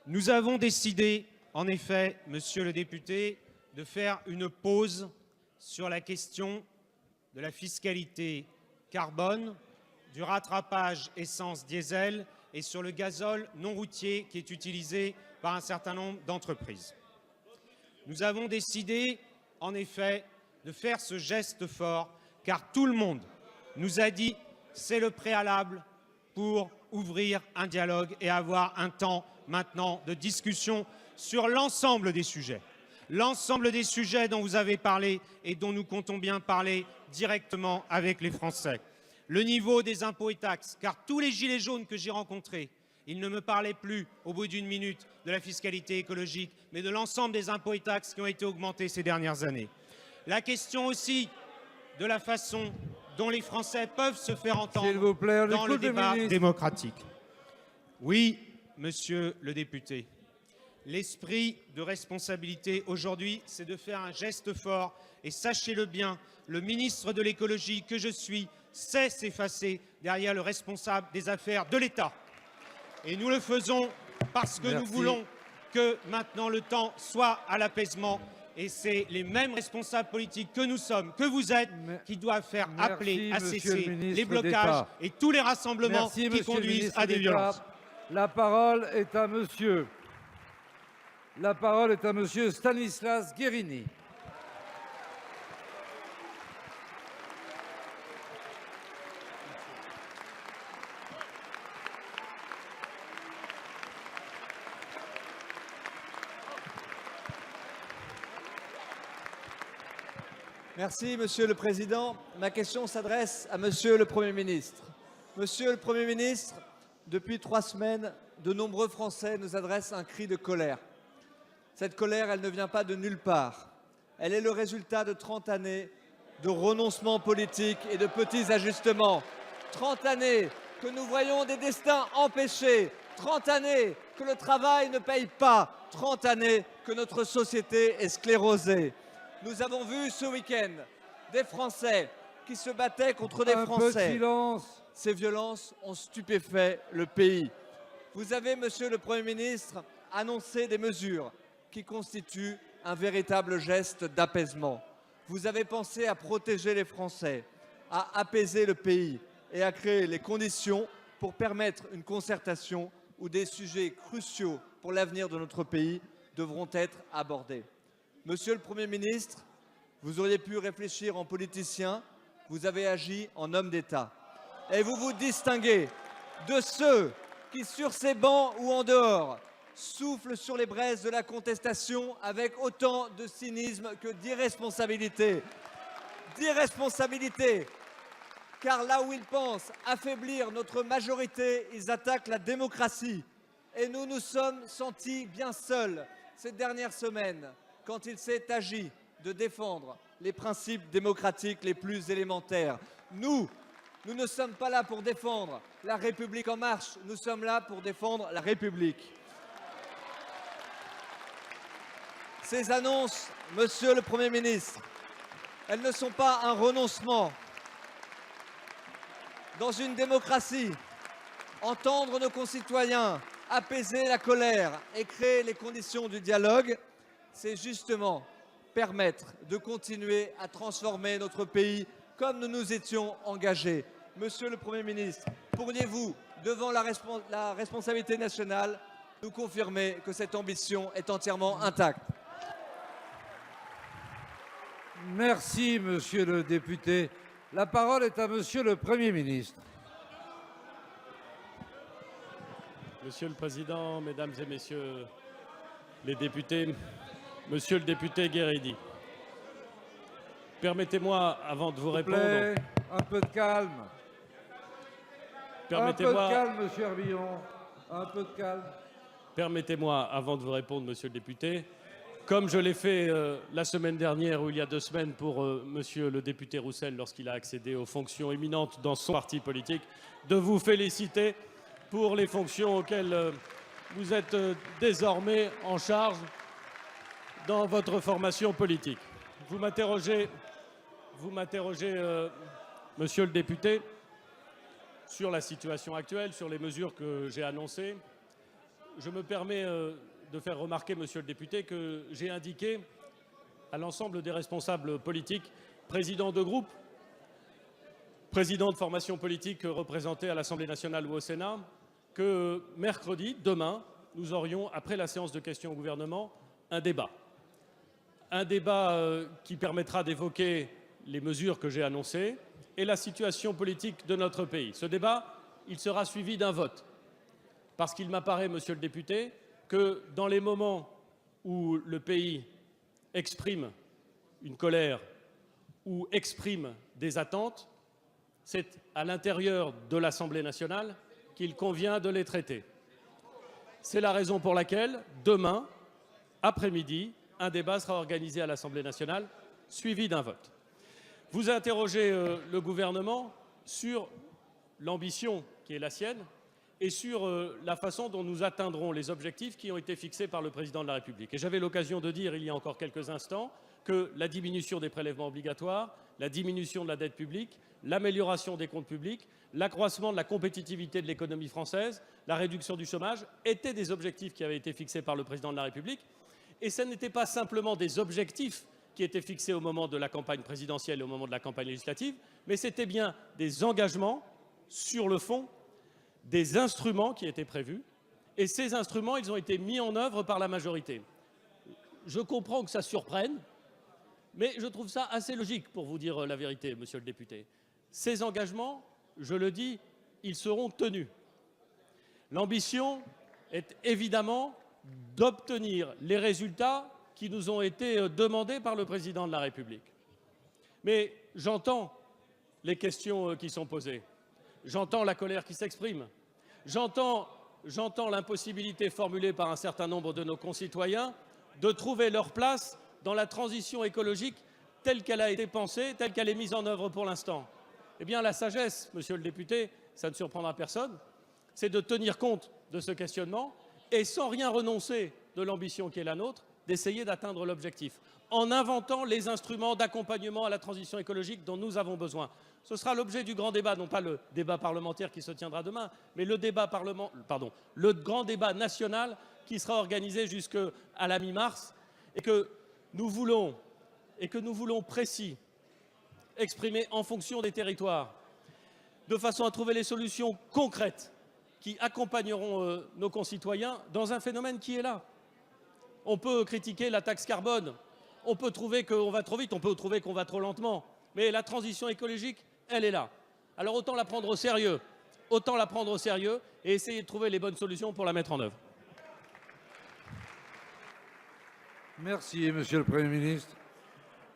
Nous avons décidé, en effet, monsieur le député, de faire une pause sur la question de la fiscalité carbone, du rattrapage essence diesel et sur le gazole non routier qui est utilisé par un certain nombre d'entreprises. Nous avons décidé, en effet, de faire ce geste fort, car tout le monde nous a dit c'est le préalable pour ouvrir un dialogue et avoir un temps maintenant de discussion sur l'ensemble des sujets dont vous avez parlé et dont nous comptons bien parler directement avec les Français. Le niveau des impôts et taxes, car tous les gilets jaunes que j'ai rencontrés, ils ne me parlaient plus au bout d'une minute de la fiscalité écologique, mais de l'ensemble des impôts et taxes qui ont été augmentés ces dernières années. La question aussi de la façon dont les Français peuvent se faire entendre dans le débat démocratique. Oui, monsieur le député, l'esprit de responsabilité aujourd'hui, c'est de faire un geste fort. Et sachez-le bien, le ministre de l'écologie que je suis sait s'effacer derrière le responsable des affaires de l'État. Et nous le faisons parce que nous voulons que maintenant le temps soit à l'apaisement. Et c'est les mêmes responsables politiques que nous sommes, que vous êtes, qui doivent faire appeler à cesser les blocages et tous les rassemblements qui conduisent à des violences. La parole est à monsieur Stanislas Guerini. Merci, Monsieur le Président. Ma question s'adresse à Monsieur le Premier ministre. Monsieur le Premier ministre, depuis 3 semaines, de nombreux Français nous adressent un cri de colère. Cette colère, elle ne vient pas de nulle part. Elle est le résultat de 30 années de renoncement politique et de petits ajustements. 30 années que nous voyons des destins empêchés. 30 années que le travail ne paye pas. 30 années que notre société est sclérosée. Nous avons vu ce week-end des Français qui se battaient contre des Français. Un peu de silence. Ces violences ont stupéfait le pays. Vous avez, Monsieur le Premier ministre, annoncé des mesures qui constituent un véritable geste d'apaisement. Vous avez pensé à protéger les Français, à apaiser le pays et à créer les conditions pour permettre une concertation où des sujets cruciaux pour l'avenir de notre pays devront être abordés. Monsieur le Premier ministre, vous auriez pu réfléchir en politicien, vous avez agi en homme d'État. Et vous vous distinguez de ceux qui, sur ces bancs ou en dehors, soufflent sur les braises de la contestation avec autant de cynisme que d'irresponsabilité. D'irresponsabilité, car là où ils pensent affaiblir notre majorité, ils attaquent la démocratie. Et nous nous sommes sentis bien seuls ces dernières semaines quand il s'est agi de défendre les principes démocratiques les plus élémentaires. Nous ne sommes pas là pour défendre la République en marche, nous sommes là pour défendre la République. Ces annonces, Monsieur le Premier ministre, elles ne sont pas un renoncement. Dans une démocratie, entendre nos concitoyens, apaiser la colère et créer les conditions du dialogue, c'est justement permettre de continuer à transformer notre pays comme nous nous étions engagés. Monsieur le Premier ministre, pourriez-vous, devant la responsabilité nationale, nous confirmer que cette ambition est entièrement intacte? Merci, monsieur le député. La parole est à monsieur le Premier ministre. Monsieur le Président, Mesdames et Messieurs les députés, Monsieur le député Guérini, permettez-moi, avant de vous S'il vous plaît, répondre... un peu de calme. Un peu de calme, monsieur Herbillon. Un peu de calme. Permettez-moi, avant de vous répondre, Monsieur le député, comme je l'ai fait la semaine dernière ou il y a 2 semaines pour Monsieur le député Roussel lorsqu'il a accédé aux fonctions éminentes dans son parti politique, de vous féliciter pour les fonctions auxquelles vous êtes désormais en charge dans votre formation politique. Vous m'interrogez, Monsieur le député, sur la situation actuelle, sur les mesures que j'ai annoncées. Je me permets de faire remarquer, Monsieur le député, que j'ai indiqué à l'ensemble des responsables politiques, présidents de groupe, présidents de formation politique représentés à l'Assemblée nationale ou au Sénat, que mercredi, demain, nous aurions, après la séance de questions au gouvernement, un débat. Un débat qui permettra d'évoquer les mesures que j'ai annoncées et la situation politique de notre pays. Ce débat, il sera suivi d'un vote. Parce qu'il m'apparaît, Monsieur le député, que dans les moments où le pays exprime une colère ou exprime des attentes, c'est à l'intérieur de l'Assemblée nationale qu'il convient de les traiter. C'est la raison pour laquelle, demain après-midi, un débat sera organisé à l'Assemblée nationale, suivi d'un vote. Vous interrogez le gouvernement sur l'ambition qui est la sienne et sur la façon dont nous atteindrons les objectifs qui ont été fixés par le Président de la République. Et j'avais l'occasion de dire il y a encore quelques instants que la diminution des prélèvements obligatoires, la diminution de la dette publique, l'amélioration des comptes publics, l'accroissement de la compétitivité de l'économie française, la réduction du chômage étaient des objectifs qui avaient été fixés par le Président de la République. Et ce n'étaient pas simplement des objectifs qui étaient fixés au moment de la campagne présidentielle et au moment de la campagne législative, mais c'était bien des engagements sur le fond, des instruments qui étaient prévus. Et ces instruments, ils ont été mis en œuvre par la majorité. Je comprends que ça surprenne, mais je trouve ça assez logique, pour vous dire la vérité, Monsieur le député. Ces engagements, je le dis, ils seront tenus. L'ambition est évidemment d'obtenir les résultats qui nous ont été demandés par le Président de la République. Mais j'entends les questions qui sont posées, j'entends la colère qui s'exprime, j'entends l'impossibilité formulée par un certain nombre de nos concitoyens de trouver leur place dans la transition écologique telle qu'elle a été pensée, telle qu'elle est mise en œuvre pour l'instant. Eh bien, la sagesse, Monsieur le député, ça ne surprendra personne, c'est de tenir compte de ce questionnement et sans rien renoncer de l'ambition qui est la nôtre, d'essayer d'atteindre l'objectif, en inventant les instruments d'accompagnement à la transition écologique dont nous avons besoin. Ce sera l'objet du grand débat, non pas le débat parlementaire qui se tiendra demain, mais le grand débat national qui sera organisé jusqu'à la mi-mars et que nous voulons précis, exprimer en fonction des territoires, de façon à trouver les solutions concrètes qui accompagneront nos concitoyens dans un phénomène qui est là. On peut critiquer la taxe carbone, on peut trouver qu'on va trop vite, on peut trouver qu'on va trop lentement, mais la transition écologique, elle est là. Alors autant la prendre au sérieux, et essayer de trouver les bonnes solutions pour la mettre en œuvre. Merci, Monsieur le Premier ministre.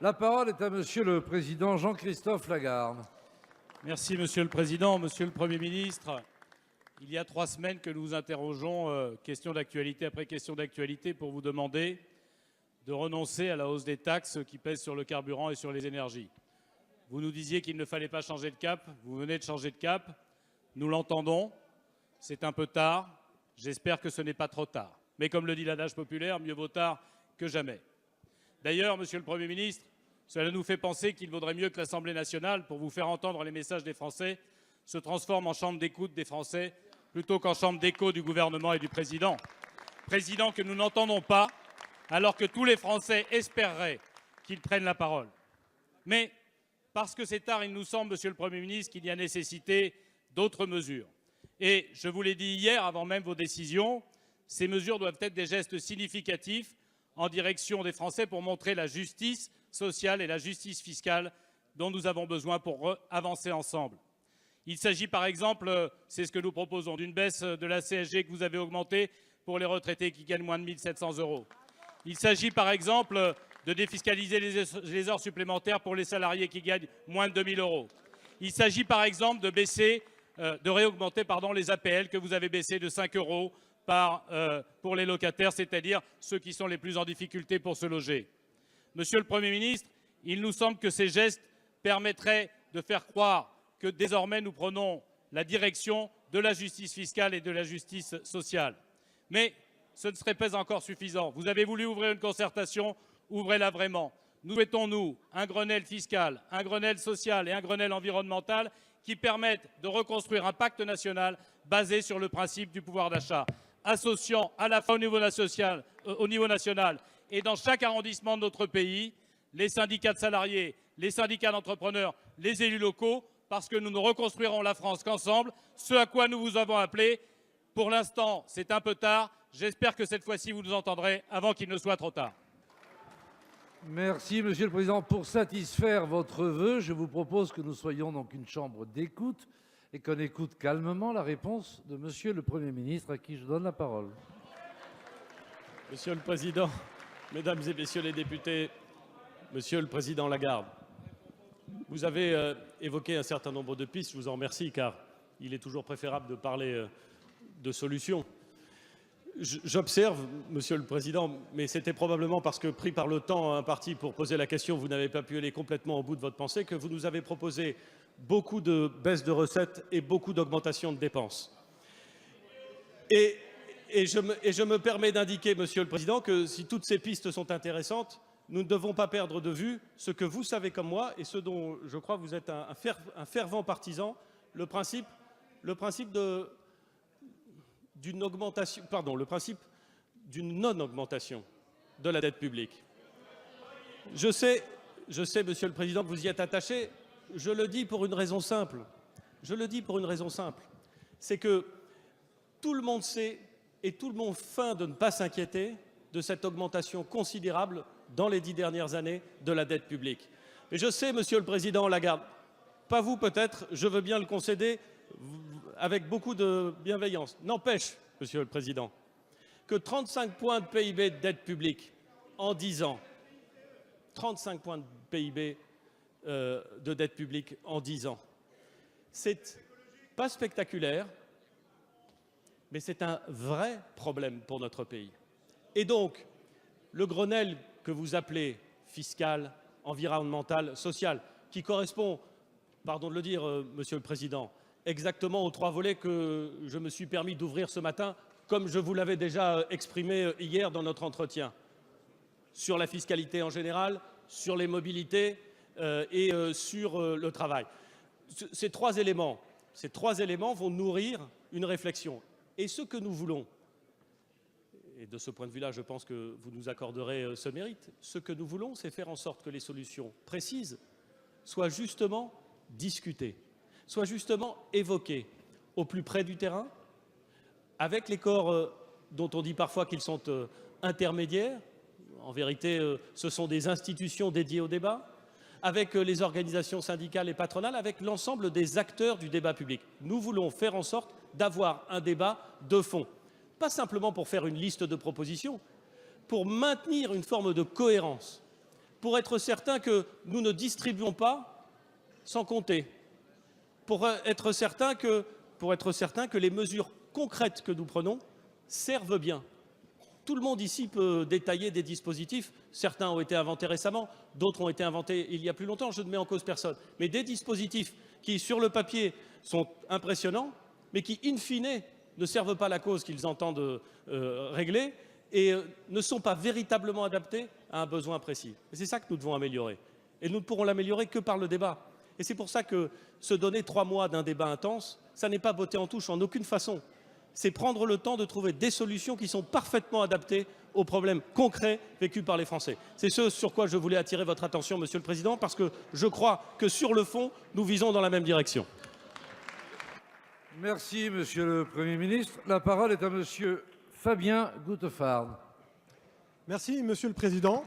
La parole est à Monsieur le Président Jean-Christophe Lagarde. Merci, Monsieur le Président. Monsieur le Premier ministre, il y a 3 semaines que nous vous interrogeons, question d'actualité après question d'actualité, pour vous demander de renoncer à la hausse des taxes qui pèsent sur le carburant et sur les énergies. Vous nous disiez qu'il ne fallait pas changer de cap. Vous venez de changer de cap. Nous l'entendons. C'est un peu tard. J'espère que ce n'est pas trop tard. Mais comme le dit l'adage populaire, mieux vaut tard que jamais. D'ailleurs, Monsieur le Premier ministre, cela nous fait penser qu'il vaudrait mieux que l'Assemblée nationale, pour vous faire entendre les messages des Français, se transforme en chambre d'écoute des Français plutôt qu'en chambre d'écho du gouvernement et du président. Président que nous n'entendons pas, alors que tous les Français espéreraient qu'il prenne la parole. Mais parce que c'est tard, il nous semble, Monsieur le Premier ministre, qu'il y a nécessité d'autres mesures. Et je vous l'ai dit hier, avant même vos décisions, ces mesures doivent être des gestes significatifs en direction des Français pour montrer la justice sociale et la justice fiscale dont nous avons besoin pour avancer ensemble. Il s'agit par exemple, c'est ce que nous proposons, d'une baisse de la CSG que vous avez augmentée pour les retraités qui gagnent moins de 1 700 €. Il s'agit par exemple de défiscaliser les heures supplémentaires pour les salariés qui gagnent moins de 2 000 €. Il s'agit par exemple de réaugmenter les APL que vous avez baissées de 5 € pour les locataires, c'est-à-dire ceux qui sont les plus en difficulté pour se loger. Monsieur le Premier ministre, il nous semble que ces gestes permettraient de faire croire que désormais nous prenons la direction de la justice fiscale et de la justice sociale. Mais ce ne serait pas encore suffisant. Vous avez voulu ouvrir une concertation, ouvrez-la vraiment. Nous souhaitons, nous, un Grenelle fiscal, un Grenelle social et un Grenelle environnemental qui permettent de reconstruire un pacte national basé sur le principe du pouvoir d'achat, associant à la fois au niveau national et dans chaque arrondissement de notre pays, les syndicats de salariés, les syndicats d'entrepreneurs, les élus locaux, parce que nous ne reconstruirons la France qu'ensemble, ce à quoi nous vous avons appelé. Pour l'instant, c'est un peu tard. J'espère que cette fois-ci, vous nous entendrez avant qu'il ne soit trop tard. Merci, Monsieur le Président. Pour satisfaire votre vœu, je vous propose que nous soyons donc une chambre d'écoute et qu'on écoute calmement la réponse de Monsieur le Premier ministre, à qui je donne la parole. Monsieur le Président, Mesdames et Messieurs les députés, Monsieur le Président Lagarde, vous avez évoqué un certain nombre de pistes, je vous en remercie, car il est toujours préférable de parler de solutions. J'observe, Monsieur le Président, mais c'était probablement parce que, pris par le temps imparti pour poser la question, vous n'avez pas pu aller complètement au bout de votre pensée, que vous nous avez proposé beaucoup de baisses de recettes et beaucoup d'augmentations de dépenses. Et je me permets d'indiquer, Monsieur le Président, que si toutes ces pistes sont intéressantes, nous ne devons pas perdre de vue ce que vous savez comme moi et ce dont je crois que vous êtes un fervent partisan, le principe d'une non-augmentation de la dette publique. Je sais, Monsieur le Président, que vous y êtes attaché. Je le dis pour une raison simple. C'est que tout le monde sait et tout le monde feint de ne pas s'inquiéter de cette augmentation considérable dans les 10 dernières années de la dette publique. Et je sais, Monsieur le Président Lagarde, pas vous peut-être, je veux bien le concéder, avec beaucoup de bienveillance. N'empêche, Monsieur le Président, que 35 points de PIB de dette publique en 10 ans, 35 points de PIB de dette publique en 10 ans, c'est pas spectaculaire, mais c'est un vrai problème pour notre pays. Et donc, le Grenelle que vous appelez fiscal, environnemental, social, qui correspond, pardon de le dire, Monsieur le Président, exactement aux 3 volets que je me suis permis d'ouvrir ce matin, comme je vous l'avais déjà exprimé hier dans notre entretien, sur la fiscalité en général, sur les mobilités et sur le travail. Ces trois éléments vont nourrir une réflexion. Et ce que nous voulons, et de ce point de vue-là, je pense que vous nous accorderez ce mérite, ce que nous voulons, c'est faire en sorte que les solutions précises soient justement discutées, soient justement évoquées au plus près du terrain, avec les corps dont on dit parfois qu'ils sont intermédiaires. En vérité, ce sont des institutions dédiées au débat, avec les organisations syndicales et patronales, avec l'ensemble des acteurs du débat public. Nous voulons faire en sorte d'avoir un débat de fond, pas simplement pour faire une liste de propositions, pour maintenir une forme de cohérence, pour être certain que nous ne distribuons pas sans compter, pour être certain que les mesures concrètes que nous prenons servent bien. Tout le monde ici peut détailler des dispositifs. Certains ont été inventés récemment, d'autres ont été inventés il y a plus longtemps. Je ne mets en cause personne. Mais des dispositifs qui, sur le papier, sont impressionnants, mais qui, in fine, ne servent pas la cause qu'ils entendent régler et ne sont pas véritablement adaptés à un besoin précis. Et c'est ça que nous devons améliorer. Et nous ne pourrons l'améliorer que par le débat. Et c'est pour ça que se donner 3 mois d'un débat intense, ça n'est pas botter en touche en aucune façon. C'est prendre le temps de trouver des solutions qui sont parfaitement adaptées aux problèmes concrets vécus par les Français. C'est ce sur quoi je voulais attirer votre attention, Monsieur le Président, parce que je crois que sur le fond, nous visons dans la même direction. Merci, Monsieur le Premier ministre. La parole est à Monsieur Fabien Gouttefard. Merci, Monsieur le Président.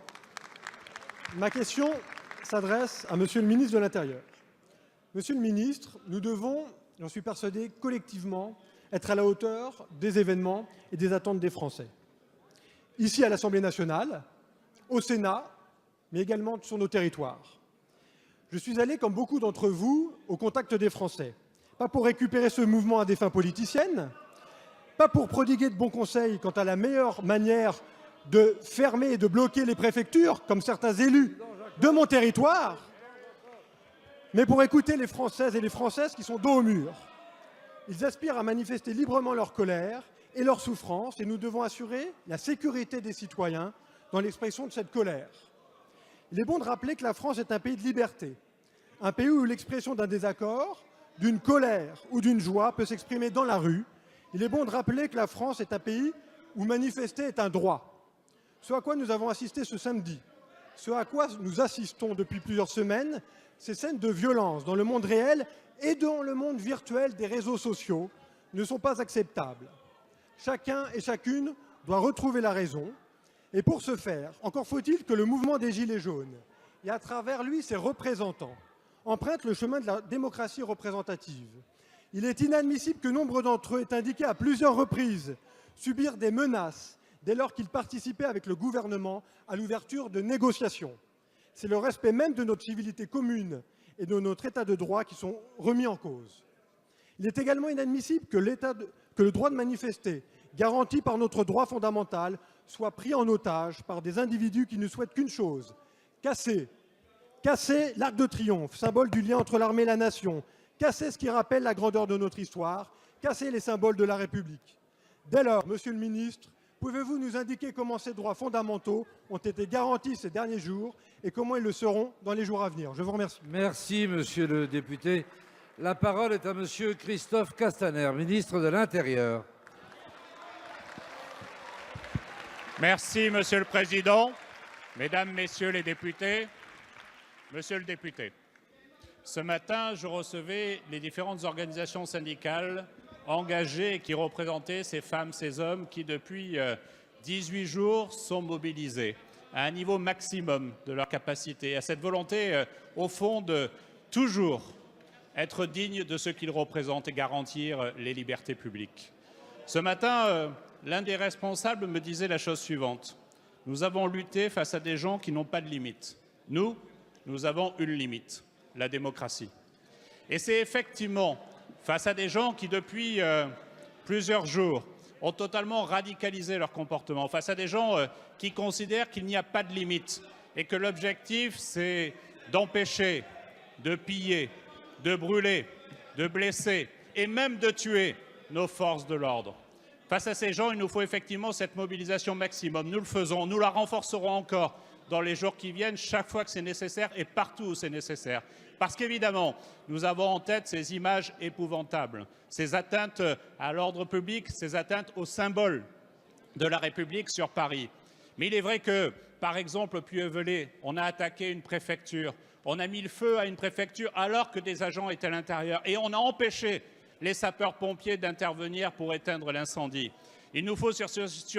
Ma question s'adresse à Monsieur le ministre de l'Intérieur. Monsieur le ministre, nous devons, j'en suis persuadé, collectivement, être à la hauteur des événements et des attentes des Français. Ici, à l'Assemblée nationale, au Sénat, mais également sur nos territoires. Je suis allé, comme beaucoup d'entre vous, au contact des Français. Pas pour récupérer ce mouvement à des fins politiciennes, pas pour prodiguer de bons conseils quant à la meilleure manière de fermer et de bloquer les préfectures, comme certains élus de mon territoire, mais pour écouter les Françaises et les Françaises qui sont dos au mur. Ils aspirent à manifester librement leur colère et leur souffrance, et nous devons assurer la sécurité des citoyens dans l'expression de cette colère. Il est bon de rappeler que la France est un pays de liberté, un pays où l'expression d'un désaccord, d'une colère ou d'une joie peut s'exprimer dans la rue. Il est bon de rappeler que la France est un pays où manifester est un droit. Ce à quoi nous avons assisté ce samedi, ce à quoi nous assistons depuis plusieurs semaines, ces scènes de violence dans le monde réel et dans le monde virtuel des réseaux sociaux ne sont pas acceptables. Chacun et chacune doit retrouver la raison. Et pour ce faire, encore faut-il que le mouvement des Gilets jaunes, et à travers lui ses représentants, empruntent le chemin de la démocratie représentative. Il est inadmissible que nombre d'entre eux aient indiqué à plusieurs reprises subir des menaces dès lors qu'ils participaient avec le gouvernement à l'ouverture de négociations. C'est le respect même de notre civilité commune et de notre état de droit qui sont remis en cause. Il est également inadmissible que le droit de manifester, garanti par notre droit fondamental, soit pris en otage par des individus qui ne souhaitent qu'une chose, casser l'Arc de Triomphe, symbole du lien entre l'armée et la nation, casser ce qui rappelle la grandeur de notre histoire, casser les symboles de la République. Dès lors, Monsieur le ministre, pouvez-vous nous indiquer comment ces droits fondamentaux ont été garantis ces derniers jours et comment ils le seront dans les jours à venir? Je vous remercie. Merci, Monsieur le député. La parole est à Monsieur Christophe Castaner, ministre de l'Intérieur. Merci, Monsieur le Président. Mesdames, Messieurs les députés, Monsieur le député, ce matin, je recevais les différentes organisations syndicales engagées et qui représentaient ces femmes, ces hommes qui, depuis 18 jours, sont mobilisés à un niveau maximum de leur capacité, à cette volonté, au fond, de toujours être digne de ce qu'ils représentent et garantir les libertés publiques. Ce matin, l'un des responsables me disait la chose suivante. Nous avons lutté face à des gens qui n'ont pas de limite. Nous avons une limite, la démocratie. Et c'est effectivement face à des gens qui, depuis plusieurs jours, ont totalement radicalisé leur comportement, face à des gens qui considèrent qu'il n'y a pas de limite et que l'objectif, c'est d'empêcher, de piller, de brûler, de blesser et même de tuer nos forces de l'ordre. Face à ces gens, il nous faut effectivement cette mobilisation maximum. Nous le faisons, nous la renforcerons encore dans les jours qui viennent, chaque fois que c'est nécessaire et partout où c'est nécessaire. Parce qu'évidemment, nous avons en tête ces images épouvantables, ces atteintes à l'ordre public, ces atteintes aux symboles de la République sur Paris. Mais il est vrai que, par exemple, au Puy-en-Velay, on a attaqué une préfecture, on a mis le feu à une préfecture alors que des agents étaient à l'intérieur et on a empêché les sapeurs-pompiers d'intervenir pour éteindre l'incendie. Il nous faut sur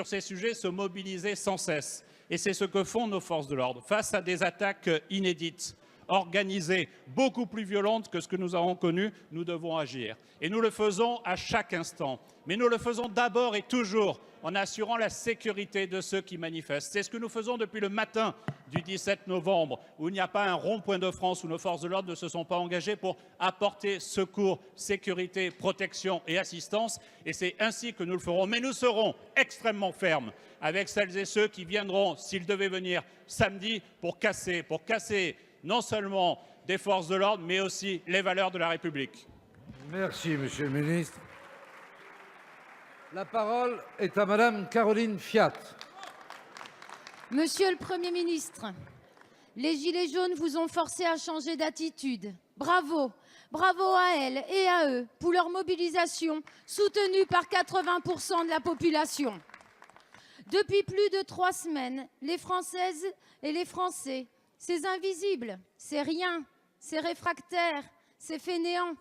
ces sujets se mobiliser sans cesse. Et c'est ce que font nos forces de l'ordre. Face à des attaques inédites, organisées, beaucoup plus violentes que ce que nous avons connu, nous devons agir. Et nous le faisons à chaque instant. Mais nous le faisons d'abord et toujours en assurant la sécurité de ceux qui manifestent. C'est ce que nous faisons depuis le matin du 17 novembre, où il n'y a pas un rond-point de France où nos forces de l'ordre ne se sont pas engagées pour apporter secours, sécurité, protection et assistance. Et c'est ainsi que nous le ferons. Mais nous serons extrêmement fermes avec celles et ceux qui viendront, s'ils devaient venir samedi, pour casser non seulement des forces de l'ordre, mais aussi les valeurs de la République. Merci, Monsieur le ministre. La parole est à Madame Caroline Fiat. Monsieur le Premier ministre, les Gilets jaunes vous ont forcé à changer d'attitude. Bravo, bravo à elles et à eux pour leur mobilisation soutenue par 80% de la population. Depuis plus de 3 semaines, les Françaises et les Français, ces invisibles, ces riens, ces réfractaires, ces fainéants,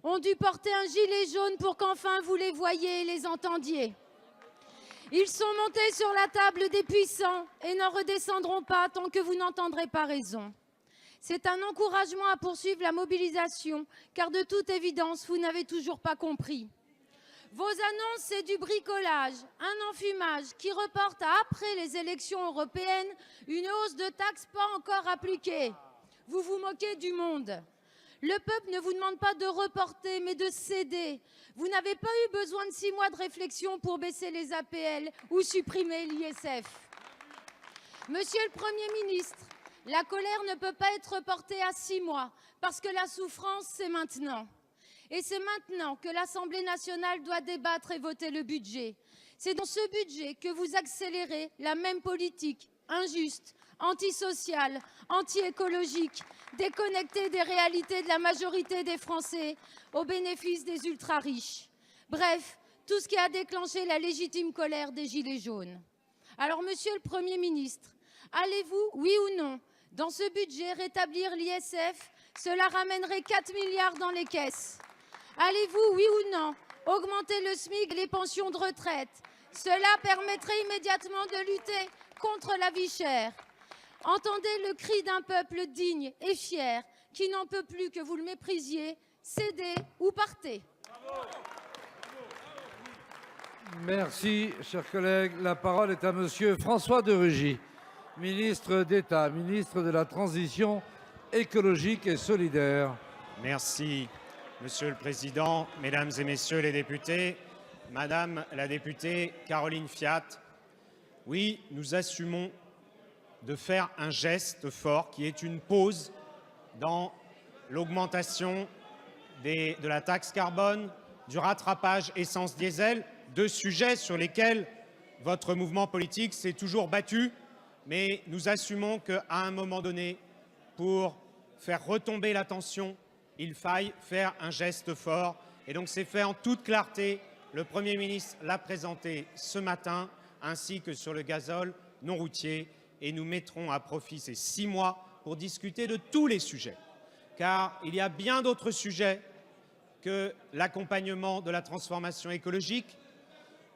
ont dû porter un gilet jaune pour qu'enfin vous les voyiez et les entendiez. Ils sont montés sur la table des puissants et n'en redescendront pas tant que vous n'entendrez pas raison. C'est un encouragement à poursuivre la mobilisation, car de toute évidence, vous n'avez toujours pas compris. Vos annonces, c'est du bricolage, un enfumage qui reporte à après les élections européennes une hausse de taxes pas encore appliquée. Vous vous moquez du monde. Le peuple ne vous demande pas de reporter, mais de céder. Vous n'avez pas eu besoin de 6 mois de réflexion pour baisser les APL ou supprimer l'ISF. Monsieur le Premier ministre, la colère ne peut pas être reportée à 6 mois, parce que la souffrance, c'est maintenant. Et c'est maintenant que l'Assemblée nationale doit débattre et voter le budget. C'est dans ce budget que vous accélérez la même politique injuste, antisociale, anti-écologique, déconnectée des réalités de la majorité des Français au bénéfice des ultra-riches. Bref, tout ce qui a déclenché la légitime colère des Gilets jaunes. Alors, Monsieur le Premier ministre, allez-vous, oui ou non, dans ce budget rétablir l'ISF? Cela ramènerait 4 milliards dans les caisses. Allez-vous, oui ou non, augmenter le SMIC et les pensions de retraite? Cela permettrait immédiatement de lutter contre la vie chère. Entendez le cri d'un peuple digne et fier qui n'en peut plus que vous le méprisiez. Cédez ou partez. Merci, chers collègues. La parole est à Monsieur François de Rugy, ministre d'État, ministre de la Transition écologique et solidaire. Merci, Monsieur le Président, Mesdames et Messieurs les députés, Madame la députée Caroline Fiat. Oui, nous assumons de faire un geste fort qui est une pause dans l'augmentation de la taxe carbone, du rattrapage essence diesel, 2 sujets sur lesquels votre mouvement politique s'est toujours battu, mais nous assumons qu'à un moment donné, pour faire retomber la tension, il faille faire un geste fort. Et donc c'est fait en toute clarté. Le Premier ministre l'a présenté ce matin, ainsi que sur le gazole non routier. Et nous mettrons à profit ces 6 mois pour discuter de tous les sujets. Car il y a bien d'autres sujets que l'accompagnement de la transformation écologique.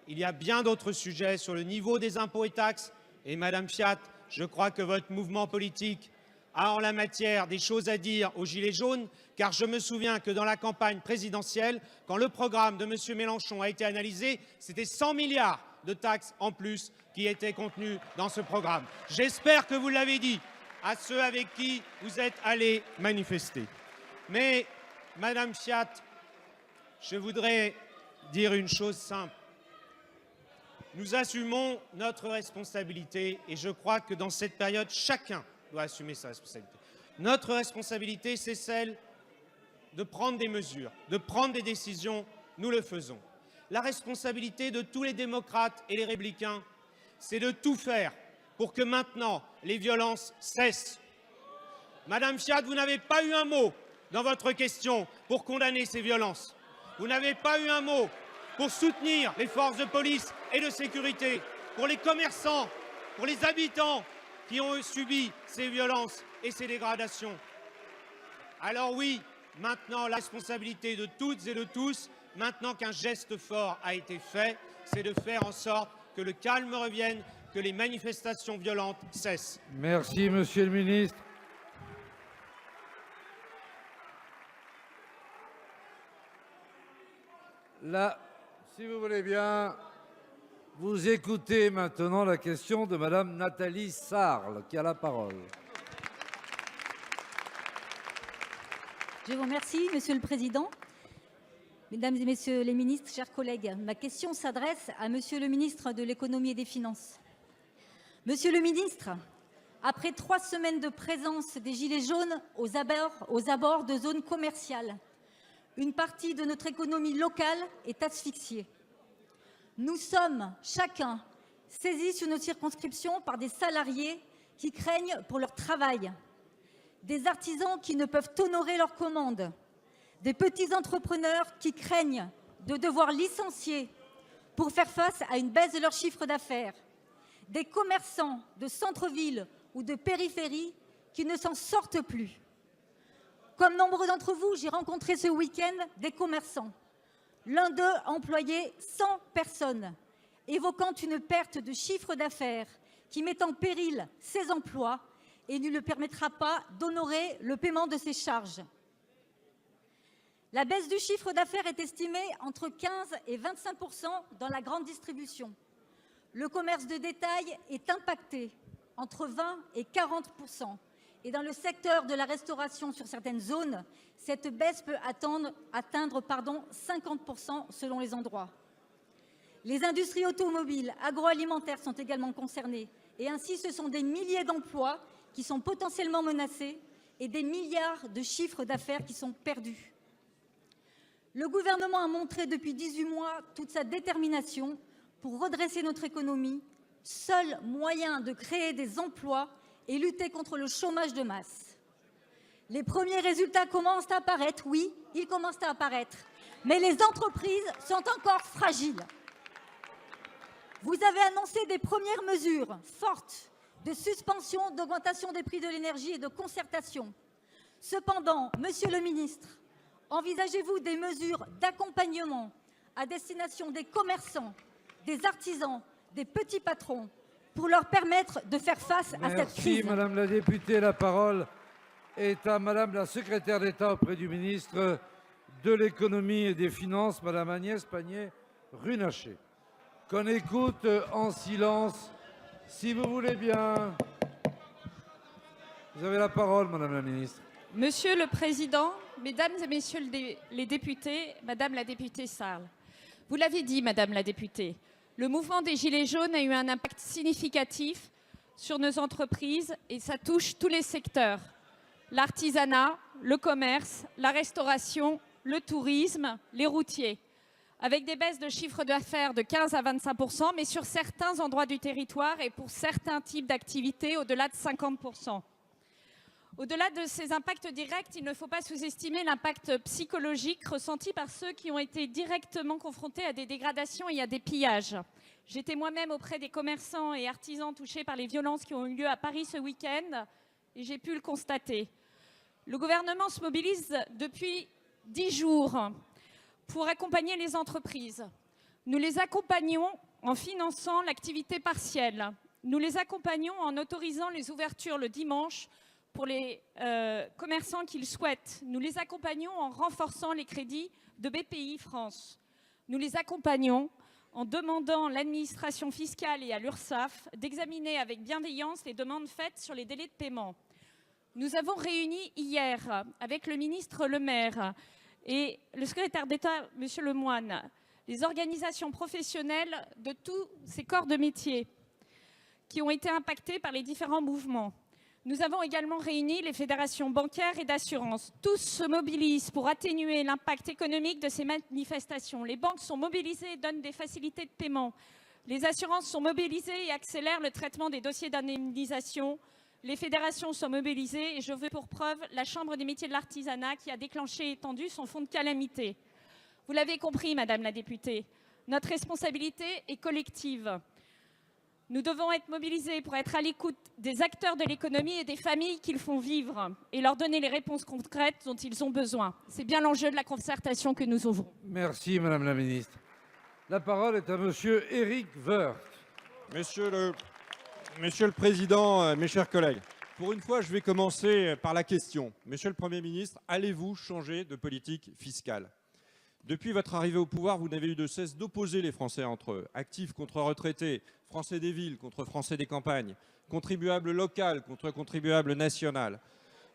Il y a bien d'autres sujets sur le niveau des impôts et taxes. Et Madame Fiat, je crois que votre mouvement politique a en la matière des choses à dire aux Gilets jaunes, car je me souviens que dans la campagne présidentielle, quand le programme de M. Mélenchon a été analysé, c'était 100 milliards de taxes en plus qui étaient contenus dans ce programme. J'espère que vous l'avez dit à ceux avec qui vous êtes allés manifester. Mais, Madame Fiat, je voudrais dire une chose simple. Nous assumons notre responsabilité et je crois que dans cette période, chacun doit assumer sa responsabilité. Notre responsabilité, c'est celle de prendre des mesures, de prendre des décisions. Nous le faisons. La responsabilité de tous les démocrates et les républicains, c'est de tout faire pour que maintenant les violences cessent. Madame Fiat, vous n'avez pas eu un mot dans votre question pour condamner ces violences. Vous n'avez pas eu un mot pour soutenir les forces de police et de sécurité, pour les commerçants, pour les habitants qui ont subi ces violences et ces dégradations. Alors oui, maintenant la responsabilité de toutes et de tous, maintenant qu'un geste fort a été fait, c'est de faire en sorte que le calme revienne, que les manifestations violentes cessent. Merci, Monsieur le ministre. Là, si vous voulez bien, vous écoutez maintenant la question de Madame Nathalie Sarle, qui a la parole. Je vous remercie, Monsieur le Président. Mesdames et Messieurs les ministres, chers collègues, ma question s'adresse à Monsieur le ministre de l'Économie et des Finances. Monsieur le ministre, après 3 semaines de présence des Gilets jaunes aux abords de zones commerciales, une partie de notre économie locale est asphyxiée. Nous sommes chacun saisis sur nos circonscriptions par des salariés qui craignent pour leur travail, des artisans qui ne peuvent honorer leurs commandes, des petits entrepreneurs qui craignent de devoir licencier pour faire face à une baisse de leur chiffre d'affaires, des commerçants de centre-ville ou de périphérie qui ne s'en sortent plus. Comme nombreux d'entre vous, j'ai rencontré ce week-end des commerçants. L'un d'eux employait 100 personnes, évoquant une perte de chiffre d'affaires qui met en péril ses emplois et ne lui permettra pas d'honorer le paiement de ses charges. La baisse du chiffre d'affaires est estimée entre 15 et 25% dans la grande distribution. Le commerce de détail est impacté entre 20 et 40%. Et dans le secteur de la restauration sur certaines zones, cette baisse peut atteindre 50% selon les endroits. Les industries automobiles, agroalimentaires sont également concernées. Et ainsi, ce sont des milliers d'emplois qui sont potentiellement menacés et des milliards de chiffres d'affaires qui sont perdus. Le gouvernement a montré depuis 18 mois toute sa détermination pour redresser notre économie, seul moyen de créer des emplois et lutter contre le chômage de masse. Les premiers résultats commencent à apparaître, oui, ils commencent à apparaître, mais les entreprises sont encore fragiles. Vous avez annoncé des premières mesures fortes de suspension, d'augmentation des prix de l'énergie et de concertation. Cependant, Monsieur le ministre, envisagez-vous des mesures d'accompagnement à destination des commerçants, des artisans, des petits patrons, pour leur permettre de faire face à cette crise? Merci, Madame la députée. La parole est à Madame la secrétaire d'État auprès du ministre de l'Économie et des Finances, Madame Agnès Pannier-Runacher. Qu'on écoute en silence, si vous voulez bien. Vous avez la parole, Madame la ministre. Monsieur le Président, Mesdames et Messieurs les députés, Madame la députée Sarle, vous l'avez dit, Madame la députée, le mouvement des Gilets jaunes a eu un impact significatif sur nos entreprises et ça touche tous les secteurs. L'artisanat, le commerce, la restauration, le tourisme, les routiers, avec des baisses de chiffre d'affaires de 15 à 25%, mais sur certains endroits du territoire et pour certains types d'activités au-delà de 50%. Au-delà de ces impacts directs, il ne faut pas sous-estimer l'impact psychologique ressenti par ceux qui ont été directement confrontés à des dégradations et à des pillages. J'étais moi-même auprès des commerçants et artisans touchés par les violences qui ont eu lieu à Paris ce week-end et j'ai pu le constater. Le gouvernement se mobilise depuis 10 jours pour accompagner les entreprises. Nous les accompagnons en finançant l'activité partielle. Nous les accompagnons en autorisant les ouvertures le dimanche pour les commerçants qui le souhaitent. Nous les accompagnons en renforçant les crédits de BPI France. Nous les accompagnons en demandant à l'administration fiscale et à l'URSSAF d'examiner avec bienveillance les demandes faites sur les délais de paiement. Nous avons réuni hier avec le ministre Le Maire et le secrétaire d'État, M. Lemoine, les organisations professionnelles de tous ces corps de métier qui ont été impactés par les différents mouvements. Nous avons également réuni les fédérations bancaires et d'assurance. Tous se mobilisent pour atténuer l'impact économique de ces manifestations. Les banques sont mobilisées et donnent des facilités de paiement. Les assurances sont mobilisées et accélèrent le traitement des dossiers d'indemnisation. Les fédérations sont mobilisées et je veux pour preuve la Chambre des métiers de l'artisanat qui a déclenché et étendu son fonds de calamité. Vous l'avez compris, Madame la députée, notre responsabilité est collective. Nous devons être mobilisés pour être à l'écoute des acteurs de l'économie et des familles qu'ils font vivre et leur donner les réponses concrètes dont ils ont besoin. C'est bien l'enjeu de la concertation que nous ouvrons. Merci, Madame la Ministre. La parole est à Monsieur Éric Woerth. Monsieur le Président, mes chers collègues, pour une fois, je vais commencer par la question. Monsieur le Premier ministre, allez-vous changer de politique fiscale ? Depuis votre arrivée au pouvoir, vous n'avez eu de cesse d'opposer les Français entre eux. Actifs contre retraités, Français des villes contre Français des campagnes, contribuables local contre contribuables national.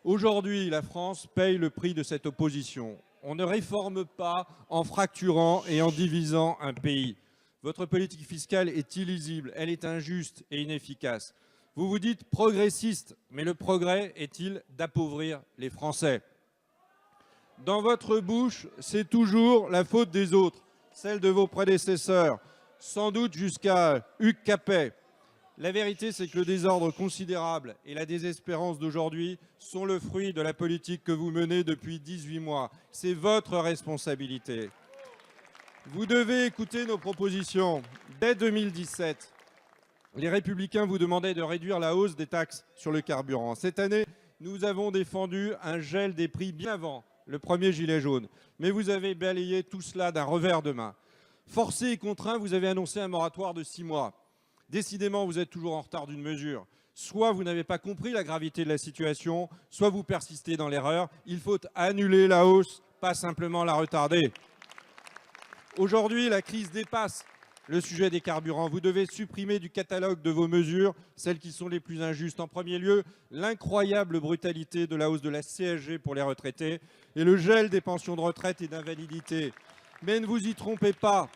Aujourd'hui, la France paye le prix de cette opposition. On ne réforme pas en fracturant et en divisant un pays. Votre politique fiscale est illisible, elle est injuste et inefficace. Vous vous dites progressiste, mais le progrès est-il d'appauvrir les Français ? Dans votre bouche, c'est toujours la faute des autres, celle de vos prédécesseurs, sans doute jusqu'à Hugues Capet. La vérité, c'est que le désordre considérable et la désespérance d'aujourd'hui sont le fruit de la politique que vous menez depuis 18 mois. C'est votre responsabilité. Vous devez écouter nos propositions. Dès 2017, les Républicains vous demandaient de réduire la hausse des taxes sur le carburant. Cette année, nous avons défendu un gel des prix bien avant le premier gilet jaune. Mais vous avez balayé tout cela d'un revers de main. Forcé et contraint, vous avez annoncé un moratoire de 6 mois. Décidément, vous êtes toujours en retard d'une mesure. Soit vous n'avez pas compris la gravité de la situation, soit vous persistez dans l'erreur. Il faut annuler la hausse, pas simplement la retarder. Aujourd'hui, la crise dépasse le sujet des carburants. Vous devez supprimer du catalogue de vos mesures celles qui sont les plus injustes. En premier lieu, l'incroyable brutalité de la hausse de la CSG pour les retraités et le gel des pensions de retraite et d'invalidité. Mais ne vous y trompez pas,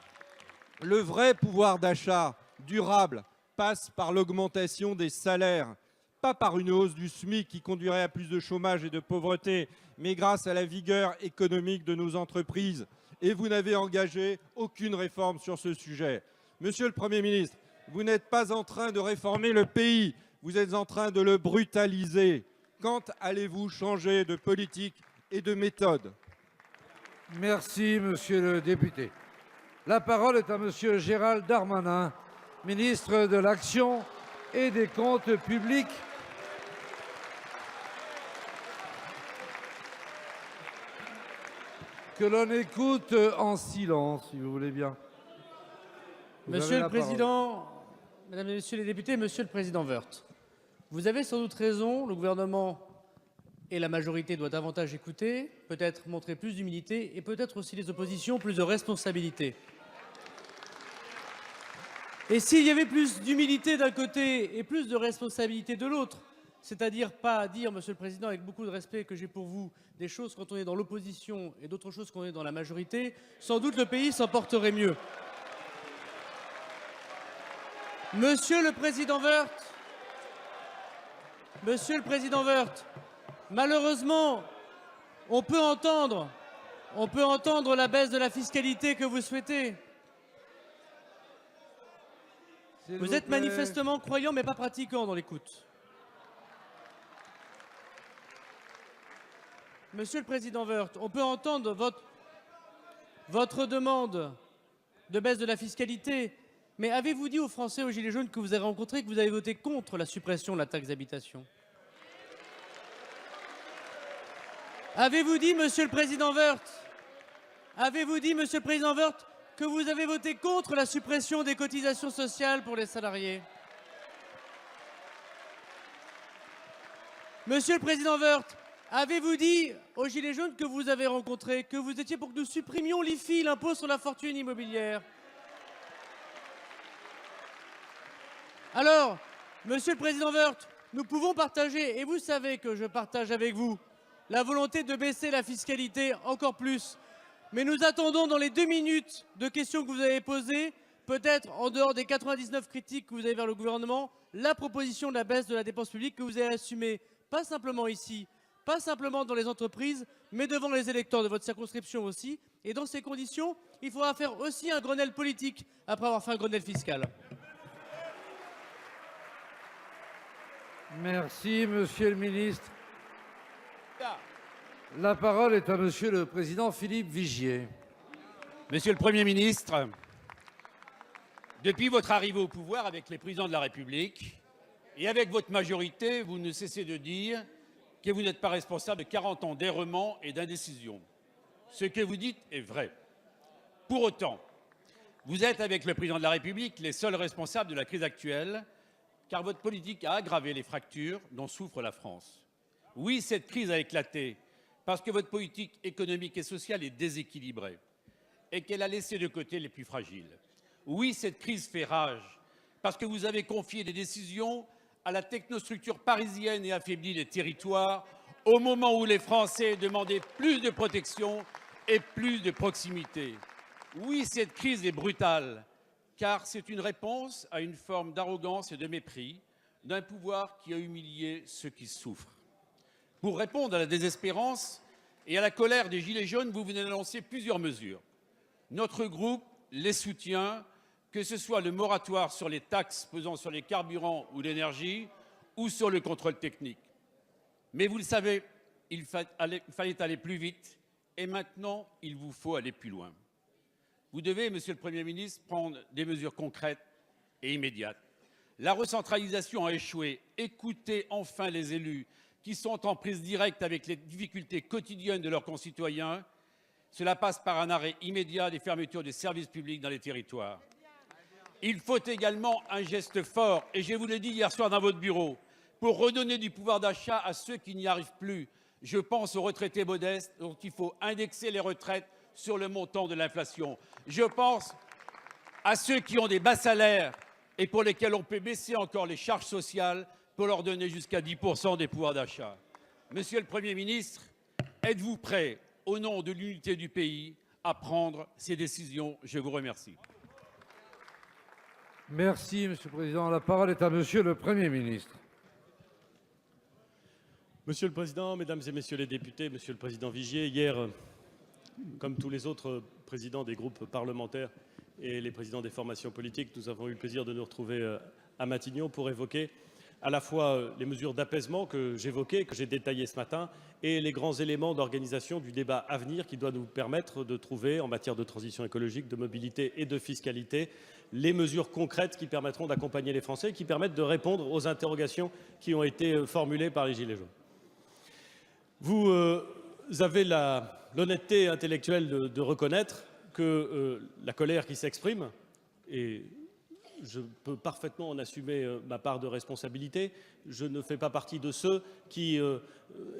le vrai pouvoir d'achat durable passe par l'augmentation des salaires, pas par une hausse du SMIC qui conduirait à plus de chômage et de pauvreté, mais grâce à la vigueur économique de nos entreprises. Et vous n'avez engagé aucune réforme sur ce sujet. Monsieur le Premier ministre, vous n'êtes pas en train de réformer le pays, vous êtes en train de le brutaliser. Quand allez-vous changer de politique et de méthode ? Merci, monsieur le député. La parole est à monsieur Gérald Darmanin, ministre de l'Action et des Comptes publics. Que l'on écoute en silence, si vous voulez bien. Monsieur le Président, Mesdames et Messieurs les députés, Monsieur le Président Woerth, vous avez sans doute raison, le gouvernement et la majorité doivent davantage écouter, peut-être montrer plus d'humilité et peut-être aussi les oppositions plus de responsabilité. Et s'il y avait plus d'humilité d'un côté et plus de responsabilité de l'autre, c'est-à-dire pas dire, Monsieur le Président, avec beaucoup de respect que j'ai pour vous, des choses quand on est dans l'opposition et d'autres choses quand on est dans la majorité, sans doute le pays s'en porterait mieux. Monsieur le Président Woerth, malheureusement, on peut entendre la baisse de la fiscalité que vous souhaitez. Vous êtes manifestement croyant mais pas pratiquant dans l'écoute. Monsieur le Président Woerth, on peut entendre votre demande de baisse de la fiscalité, mais avez-vous dit aux Français, aux Gilets jaunes que vous avez rencontrés, que vous avez voté contre la suppression de la taxe d'habitation? Avez-vous dit, Monsieur le Président Woerth, que vous avez voté contre la suppression des cotisations sociales pour les salariés? Monsieur le Président Woerth, avez-vous dit aux Gilets jaunes que vous avez rencontrés que vous étiez pour que nous supprimions l'IFI, l'impôt sur la fortune immobilière? Alors, Monsieur le Président Woerth, nous pouvons partager, et vous savez que je partage avec vous, la volonté de baisser la fiscalité encore plus. Mais nous attendons dans les 2 minutes de questions que vous avez posées, peut-être en dehors des 99 critiques que vous avez vers le gouvernement, la proposition de la baisse de la dépense publique que vous avez assumée, pas simplement ici, pas simplement dans les entreprises, mais devant les électeurs de votre circonscription aussi. Et dans ces conditions, il faudra faire aussi un Grenelle politique après avoir fait un Grenelle fiscal. Merci, Monsieur le Ministre. La parole est à Monsieur le Président Philippe Vigier. Monsieur le Premier ministre, Depuis votre arrivée au pouvoir avec les présidents de la République et avec votre majorité, vous ne cessez de dire que vous n'êtes pas responsable de 40 ans d'errement et d'indécision. Ce que vous dites est vrai. Pour autant, vous êtes, avec le président de la République, les seuls responsables de la crise actuelle, car votre politique a aggravé les fractures dont souffre la France. Oui, cette crise a éclaté parce que votre politique économique et sociale est déséquilibrée et qu'elle a laissé de côté les plus fragiles. Oui, cette crise fait rage parce que vous avez confié des décisions à la technostructure parisienne et affaibli les territoires au moment où les Français demandaient plus de protection et plus de proximité. Oui, cette crise est brutale, car c'est une réponse à une forme d'arrogance et de mépris d'un pouvoir qui a humilié ceux qui souffrent. Pour répondre à la désespérance et à la colère des Gilets jaunes, vous venez d'annoncer plusieurs mesures. Notre groupe les soutient, que ce soit le moratoire sur les taxes pesant sur les carburants ou l'énergie, ou sur le contrôle technique. Mais vous le savez, il fallait aller plus vite, et maintenant, il vous faut aller plus loin. Vous devez, Monsieur le Premier ministre, prendre des mesures concrètes et immédiates. La recentralisation a échoué. Écoutez enfin les élus qui sont en prise directe avec les difficultés quotidiennes de leurs concitoyens. Cela passe par un arrêt immédiat des fermetures des services publics dans les territoires. Il faut également un geste fort, et je vous l'ai dit hier soir dans votre bureau, pour redonner du pouvoir d'achat à ceux qui n'y arrivent plus. Je pense aux retraités modestes dont il faut indexer les retraites sur le montant de l'inflation. Je pense à ceux qui ont des bas salaires et pour lesquels on peut baisser encore les charges sociales pour leur donner jusqu'à 10% des pouvoirs d'achat. Monsieur le Premier ministre, êtes-vous prêt, au nom de l'unité du pays, à prendre ces décisions? Je vous remercie. Merci, Monsieur le Président. La parole est à Monsieur le Premier ministre. Monsieur le Président, Mesdames et Messieurs les députés, Monsieur le Président Vigier, hier, comme tous les autres présidents des groupes parlementaires et les présidents des formations politiques, nous avons eu le plaisir de nous retrouver à Matignon pour évoquer à la fois les mesures d'apaisement que j'évoquais, que j'ai détaillées ce matin, et les grands éléments d'organisation du débat à venir qui doit nous permettre de trouver, en matière de transition écologique, de mobilité et de fiscalité, les mesures concrètes qui permettront d'accompagner les Français et qui permettent de répondre aux interrogations qui ont été formulées par les Gilets jaunes. Vous avez l'honnêteté intellectuelle de reconnaître que la colère qui s'exprime, et je peux parfaitement en assumer ma part de responsabilité, je ne fais pas partie de ceux qui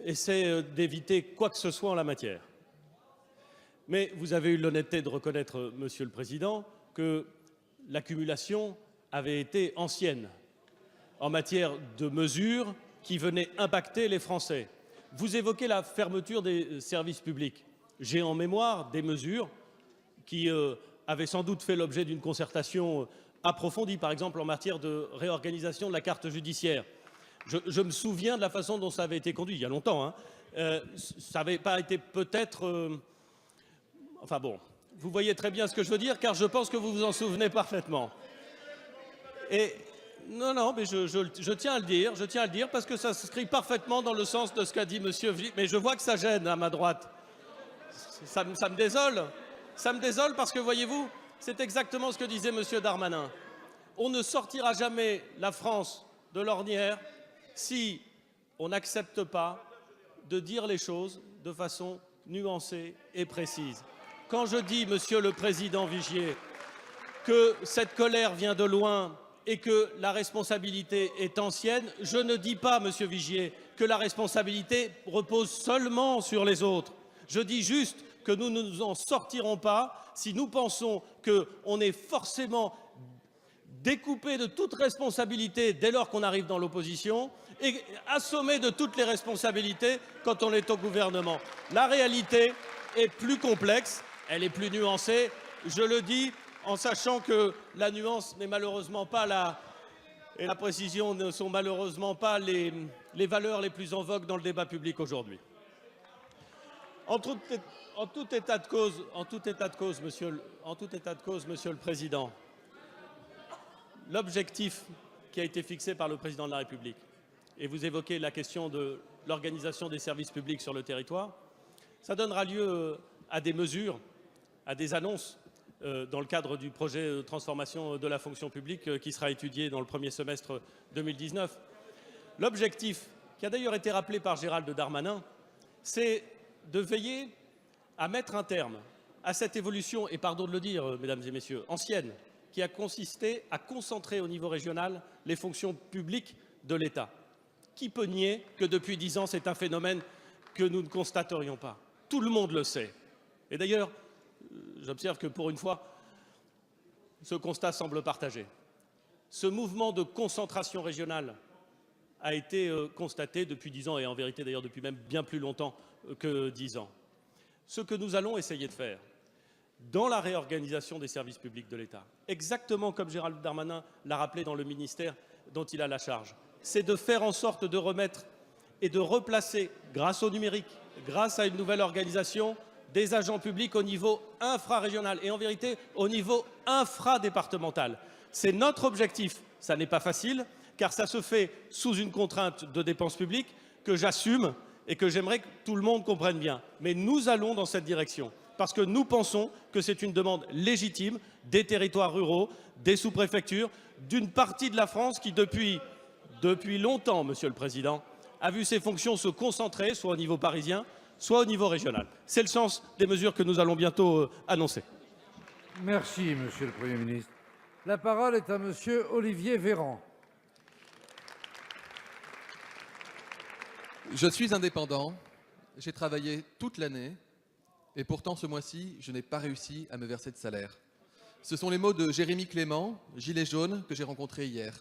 essaient d'éviter quoi que ce soit en la matière. Mais vous avez eu l'honnêteté de reconnaître, Monsieur le Président, que l'accumulation avait été ancienne en matière de mesures qui venaient impacter les Français. Vous évoquez la fermeture des services publics. J'ai en mémoire des mesures qui avaient sans doute fait l'objet d'une concertation approfondie, par exemple en matière de réorganisation de la carte judiciaire. Je me souviens de la façon dont ça avait été conduit, il y a longtemps. Hein. Ça n'avait pas été peut-être... Enfin bon, vous voyez très bien ce que je veux dire, car je pense que vous vous en souvenez parfaitement. Et... Non, mais je tiens à le dire, parce que ça s'inscrit parfaitement dans le sens de ce qu'a dit Monsieur Vigier. Mais je vois que ça gêne à ma droite. Ça me désole. Ça me désole parce que, voyez-vous, c'est exactement ce que disait Monsieur Darmanin. On ne sortira jamais la France de l'ornière si on n'accepte pas de dire les choses de façon nuancée et précise. Quand je dis, Monsieur le Président Vigier, que cette colère vient de loin et que la responsabilité est ancienne, je ne dis pas, Monsieur Vigier, que la responsabilité repose seulement sur les autres. Je dis juste que nous ne nous en sortirons pas si nous pensons qu'on est forcément découpé de toute responsabilité dès lors qu'on arrive dans l'opposition et assommé de toutes les responsabilités quand on est au gouvernement. La réalité est plus complexe, elle est plus nuancée, je le dis en sachant que la nuance n'est malheureusement pas et la précision ne sont malheureusement pas les valeurs les plus en vogue dans le débat public aujourd'hui. En tout état de cause, Monsieur le Président, l'objectif qui a été fixé par le Président de la République, et vous évoquez la question de l'organisation des services publics sur le territoire, ça donnera lieu à des mesures, à des annonces dans le cadre du projet de transformation de la fonction publique qui sera étudié dans le premier semestre 2019. L'objectif, qui a d'ailleurs été rappelé par Gérald Darmanin, c'est de veiller à mettre un terme à cette évolution, et pardon de le dire, mesdames et messieurs, ancienne, qui a consisté à concentrer au niveau régional les fonctions publiques de l'État. Qui peut nier que depuis 10 ans, c'est un phénomène que nous ne constaterions pas? Tout le monde le sait. Et d'ailleurs, j'observe que pour une fois, ce constat semble partagé. Ce mouvement de concentration régionale a été constaté depuis 10 ans, et en vérité d'ailleurs depuis même bien plus longtemps que 10 ans. Ce que nous allons essayer de faire dans la réorganisation des services publics de l'État, exactement comme Gérald Darmanin l'a rappelé dans le ministère dont il a la charge, c'est de faire en sorte de remettre et de replacer, grâce au numérique, grâce à une nouvelle organisation, des agents publics au niveau infrarégional et en vérité au niveau infradépartemental. C'est notre objectif. Ça n'est pas facile, car ça se fait sous une contrainte de dépenses publiques que j'assume et que j'aimerais que tout le monde comprenne bien. Mais nous allons dans cette direction, parce que nous pensons que c'est une demande légitime des territoires ruraux, des sous-préfectures, d'une partie de la France qui, depuis longtemps, Monsieur le Président, a vu ses fonctions se concentrer, soit au niveau parisien, soit au niveau régional. C'est le sens des mesures que nous allons bientôt annoncer. Merci, Monsieur le Premier ministre. La parole est à Monsieur Olivier Véran. Je suis indépendant, j'ai travaillé toute l'année et pourtant ce mois-ci, je n'ai pas réussi à me verser de salaire. Ce sont les mots de Jérémy Clément, gilet jaune, que j'ai rencontré hier.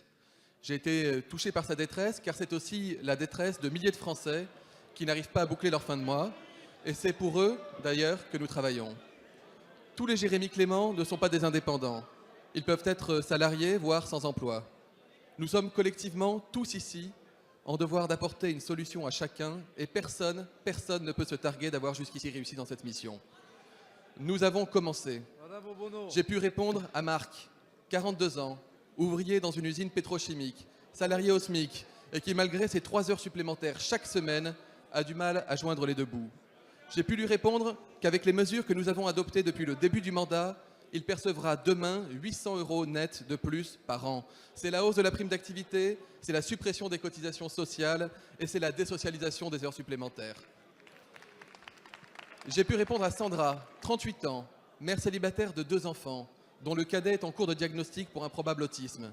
J'ai été touché par sa détresse, car c'est aussi la détresse de milliers de Français qui n'arrivent pas à boucler leur fin de mois, et c'est pour eux, d'ailleurs, que nous travaillons. Tous les Jérémy Clément ne sont pas des indépendants. Ils peuvent être salariés, voire sans emploi. Nous sommes collectivement, tous ici, en devoir d'apporter une solution à chacun, et personne ne peut se targuer d'avoir jusqu'ici réussi dans cette mission. Nous avons commencé. J'ai pu répondre à Marc, 42 ans, ouvrier dans une usine pétrochimique, salarié au SMIC, et qui, malgré ses 3 heures supplémentaires chaque semaine, a du mal à joindre les deux bouts. J'ai pu lui répondre qu'avec les mesures que nous avons adoptées depuis le début du mandat, il percevra demain 800 € net de plus par an. C'est la hausse de la prime d'activité, c'est la suppression des cotisations sociales et c'est la désocialisation des heures supplémentaires. J'ai pu répondre à Sandra, 38 ans, mère célibataire de 2 enfants, dont le cadet est en cours de diagnostic pour un probable autisme.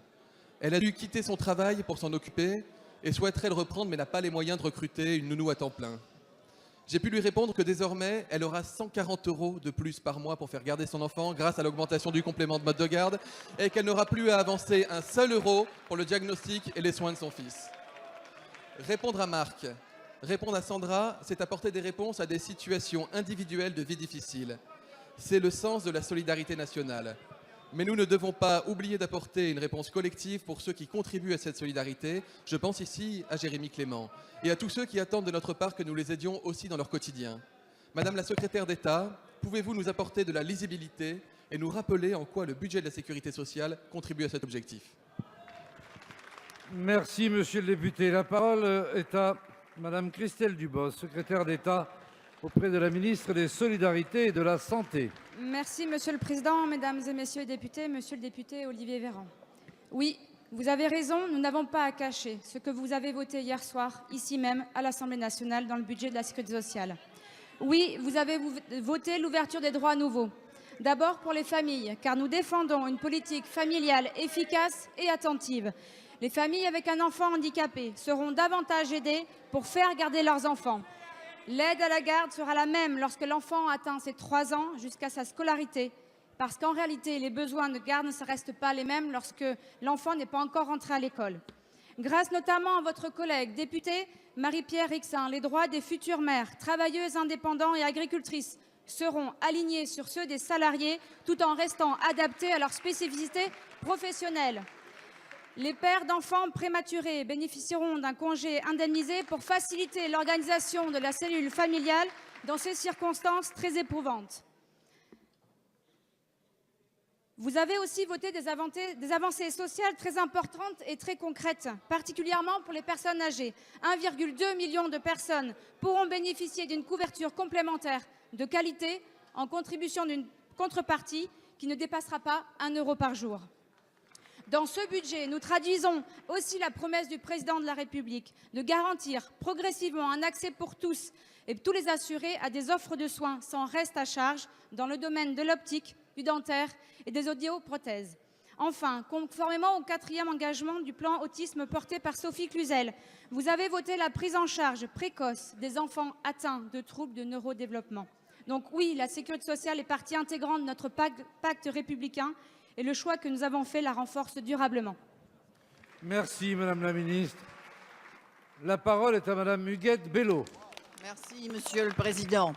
Elle a dû quitter son travail pour s'en occuper et souhaiterait le reprendre mais n'a pas les moyens de recruter une nounou à temps plein. J'ai pu lui répondre que désormais, elle aura 140 € de plus par mois pour faire garder son enfant grâce à l'augmentation du complément de mode de garde et qu'elle n'aura plus à avancer un seul euro pour le diagnostic et les soins de son fils. Répondre à Marc, répondre à Sandra, c'est apporter des réponses à des situations individuelles de vie difficile. C'est le sens de la solidarité nationale. Mais nous ne devons pas oublier d'apporter une réponse collective pour ceux qui contribuent à cette solidarité. Je pense ici à Jérémy Clément et à tous ceux qui attendent de notre part que nous les aidions aussi dans leur quotidien. Madame la secrétaire d'État, pouvez-vous nous apporter de la lisibilité et nous rappeler en quoi le budget de la sécurité sociale contribue à cet objectif? Merci, Monsieur le député. La parole est à Madame Christelle Dubos, secrétaire d'État auprès de la ministre des Solidarités et de la Santé. Merci, Monsieur le Président, Mesdames et Messieurs les députés, Monsieur le député Olivier Véran. Oui, vous avez raison, nous n'avons pas à cacher ce que vous avez voté hier soir, ici même, à l'Assemblée nationale, dans le budget de la Sécurité sociale. Oui, vous avez voté l'ouverture des droits nouveaux. D'abord pour les familles, car nous défendons une politique familiale efficace et attentive. Les familles avec un enfant handicapé seront davantage aidées pour faire garder leurs enfants. L'aide à la garde sera la même lorsque l'enfant atteint ses 3 ans jusqu'à sa scolarité, parce qu'en réalité, les besoins de garde ne restent pas les mêmes lorsque l'enfant n'est pas encore entré à l'école. Grâce notamment à votre collègue députée Marie-Pierre Rixain, les droits des futures mères, travailleuses indépendantes et agricultrices seront alignés sur ceux des salariés tout en restant adaptés à leurs spécificités professionnelles. Les pères d'enfants prématurés bénéficieront d'un congé indemnisé pour faciliter l'organisation de la cellule familiale dans ces circonstances très éprouvantes. Vous avez aussi voté des avancées sociales très importantes et très concrètes, particulièrement pour les personnes âgées. 1,2 million de personnes pourront bénéficier d'une couverture complémentaire de qualité en contribution d'une contrepartie qui ne dépassera pas 1 € par jour. Dans ce budget, nous traduisons aussi la promesse du Président de la République de garantir progressivement un accès pour tous et tous les assurés à des offres de soins sans reste à charge dans le domaine de l'optique, du dentaire et des audioprothèses. Enfin, conformément au 4e engagement du plan autisme porté par Sophie Cluzel, vous avez voté la prise en charge précoce des enfants atteints de troubles de neurodéveloppement. Donc oui, la sécurité sociale est partie intégrante de notre pacte républicain et le choix que nous avons fait la renforce durablement. Merci, Madame la Ministre. La parole est à Madame Huguette Bello. Merci, Monsieur le Président.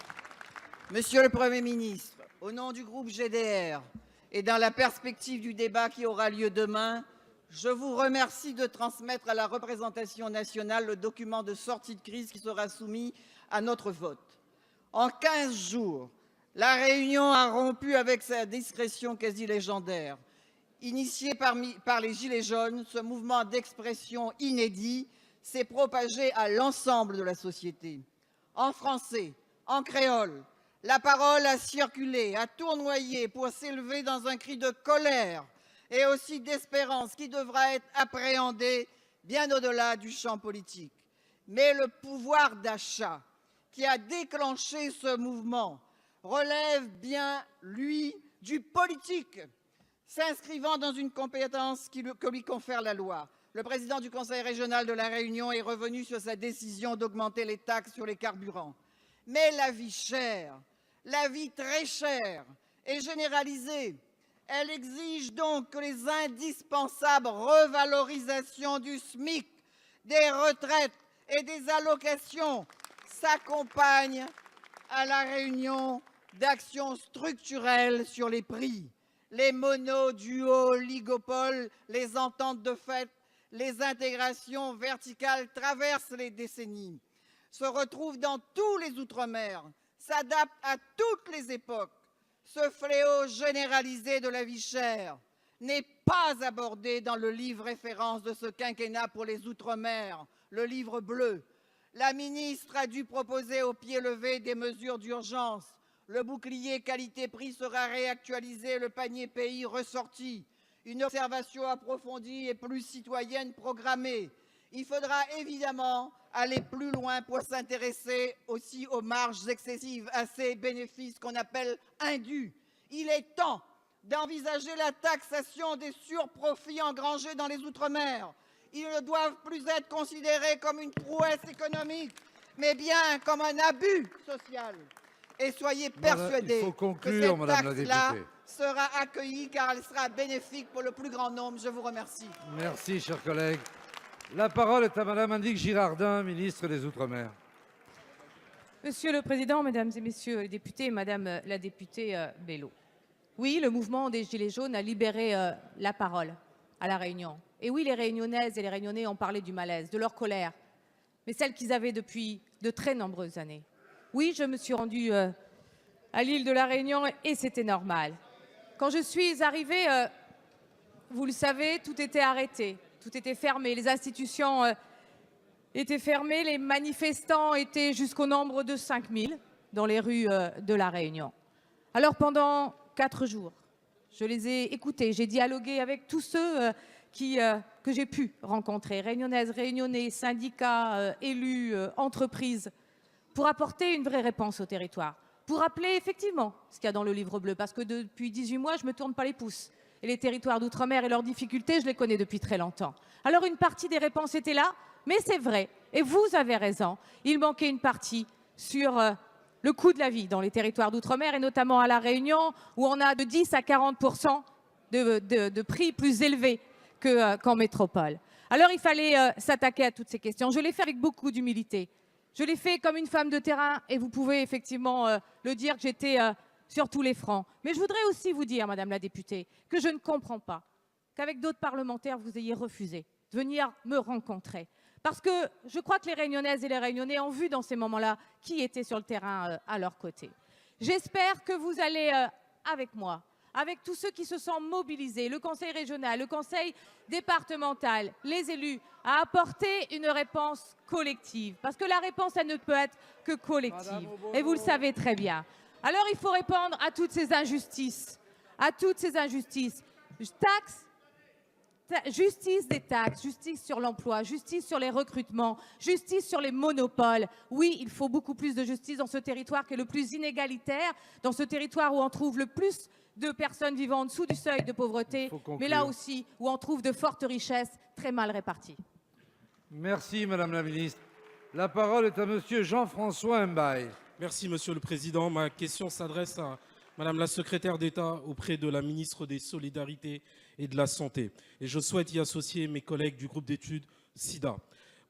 Monsieur le Premier ministre, au nom du groupe GDR et dans la perspective du débat qui aura lieu demain, je vous remercie de transmettre à la représentation nationale le document de sortie de crise qui sera soumis à notre vote. En 15 jours, la Réunion a rompu avec sa discrétion quasi légendaire. Initié par les Gilets jaunes, ce mouvement d'expression inédit s'est propagé à l'ensemble de la société. En français, en créole, la parole a circulé, a tournoyé pour s'élever dans un cri de colère et aussi d'espérance qui devra être appréhendé bien au-delà du champ politique. Mais le pouvoir d'achat qui a déclenché ce mouvement relève bien, lui, du politique, s'inscrivant dans une compétence que lui confère la loi. Le président du Conseil régional de la Réunion est revenu sur sa décision d'augmenter les taxes sur les carburants. Mais la vie chère, la vie très chère, est généralisée. Elle exige donc que les indispensables revalorisations du SMIC, des retraites et des allocations s'accompagnent à la Réunion d'actions structurelles sur les prix. Les monos, duos, oligopoles, les ententes de fait, les intégrations verticales traversent les décennies, se retrouvent dans tous les outre-mer, s'adaptent à toutes les époques. Ce fléau généralisé de la vie chère n'est pas abordé dans le livre référence de ce quinquennat pour les outre-mer, le livre bleu. La ministre a dû proposer au pied levé des mesures d'urgence. Le bouclier qualité-prix sera réactualisé, le panier pays ressorti. Une observation approfondie et plus citoyenne programmée. Il faudra évidemment aller plus loin pour s'intéresser aussi aux marges excessives, à ces bénéfices qu'on appelle indus. Il est temps d'envisager la taxation des surprofits engrangés dans les outre-mer. Ils ne doivent plus être considérés comme une prouesse économique, mais bien comme un abus social. Et soyez persuadés que cette taxe-là sera accueillie car elle sera bénéfique pour le plus grand nombre. Je vous remercie. Merci, chers collègues. La parole est à Madame Annick Girardin, ministre des Outre-mer. Monsieur le Président, Mesdames et Messieurs les députés, Madame la députée Bello. Oui, le mouvement des Gilets jaunes a libéré la parole à La Réunion. Et oui, les Réunionnaises et les Réunionnais ont parlé du malaise, de leur colère, mais celle qu'ils avaient depuis de très nombreuses années. Oui, je me suis rendue à l'île de La Réunion et c'était normal. Quand je suis arrivée, vous le savez, tout était arrêté, tout était fermé, les institutions étaient fermées, les manifestants étaient jusqu'au nombre de 5000 dans les rues de La Réunion. Alors pendant 4 jours, je les ai écoutés, j'ai dialogué avec tous ceux que j'ai pu rencontrer, Réunionnaises, Réunionnais, syndicats, élus, entreprises, pour apporter une vraie réponse au territoire, pour rappeler effectivement ce qu'il y a dans le livre bleu, parce que depuis 18 mois, je ne me tourne pas les pouces. Et les territoires d'outre-mer et leurs difficultés, je les connais depuis très longtemps. Alors une partie des réponses était là, mais c'est vrai, et vous avez raison, il manquait une partie sur le coût de la vie dans les territoires d'outre-mer, et notamment à La Réunion, où on a de 10 à 40% de prix plus élevés qu'en métropole. Alors il fallait s'attaquer à toutes ces questions. Je l'ai fait avec beaucoup d'humilité. Je l'ai fait comme une femme de terrain, et vous pouvez effectivement le dire que j'étais sur tous les fronts. Mais je voudrais aussi vous dire, Madame la députée, que je ne comprends pas qu'avec d'autres parlementaires, vous ayez refusé de venir me rencontrer. Parce que je crois que les Réunionnaises et les Réunionnais ont vu dans ces moments-là qui était sur le terrain à leur côté. J'espère que vous allez, avec moi, avec tous ceux qui se sont mobilisés, le Conseil régional, le Conseil départemental, les élus, à apporter une réponse collective. Parce que la réponse, elle ne peut être que collective. Et vous le savez très bien. Alors il faut répondre à toutes ces injustices, à toutes ces injustices. Justice des taxes, justice sur l'emploi, justice sur les recrutements, justice sur les monopoles. Oui, il faut beaucoup plus de justice dans ce territoire qui est le plus inégalitaire, dans ce territoire où on trouve le plus de personnes vivant en dessous du seuil de pauvreté, mais là aussi où on trouve de fortes richesses très mal réparties. Merci, Madame la Ministre. La parole est à Monsieur Jean-François Mbaye. Merci, Monsieur le Président. Ma question s'adresse à Madame la secrétaire d'État auprès de la ministre des Solidarités et de la Santé. Et je souhaite y associer mes collègues du groupe d'études SIDA.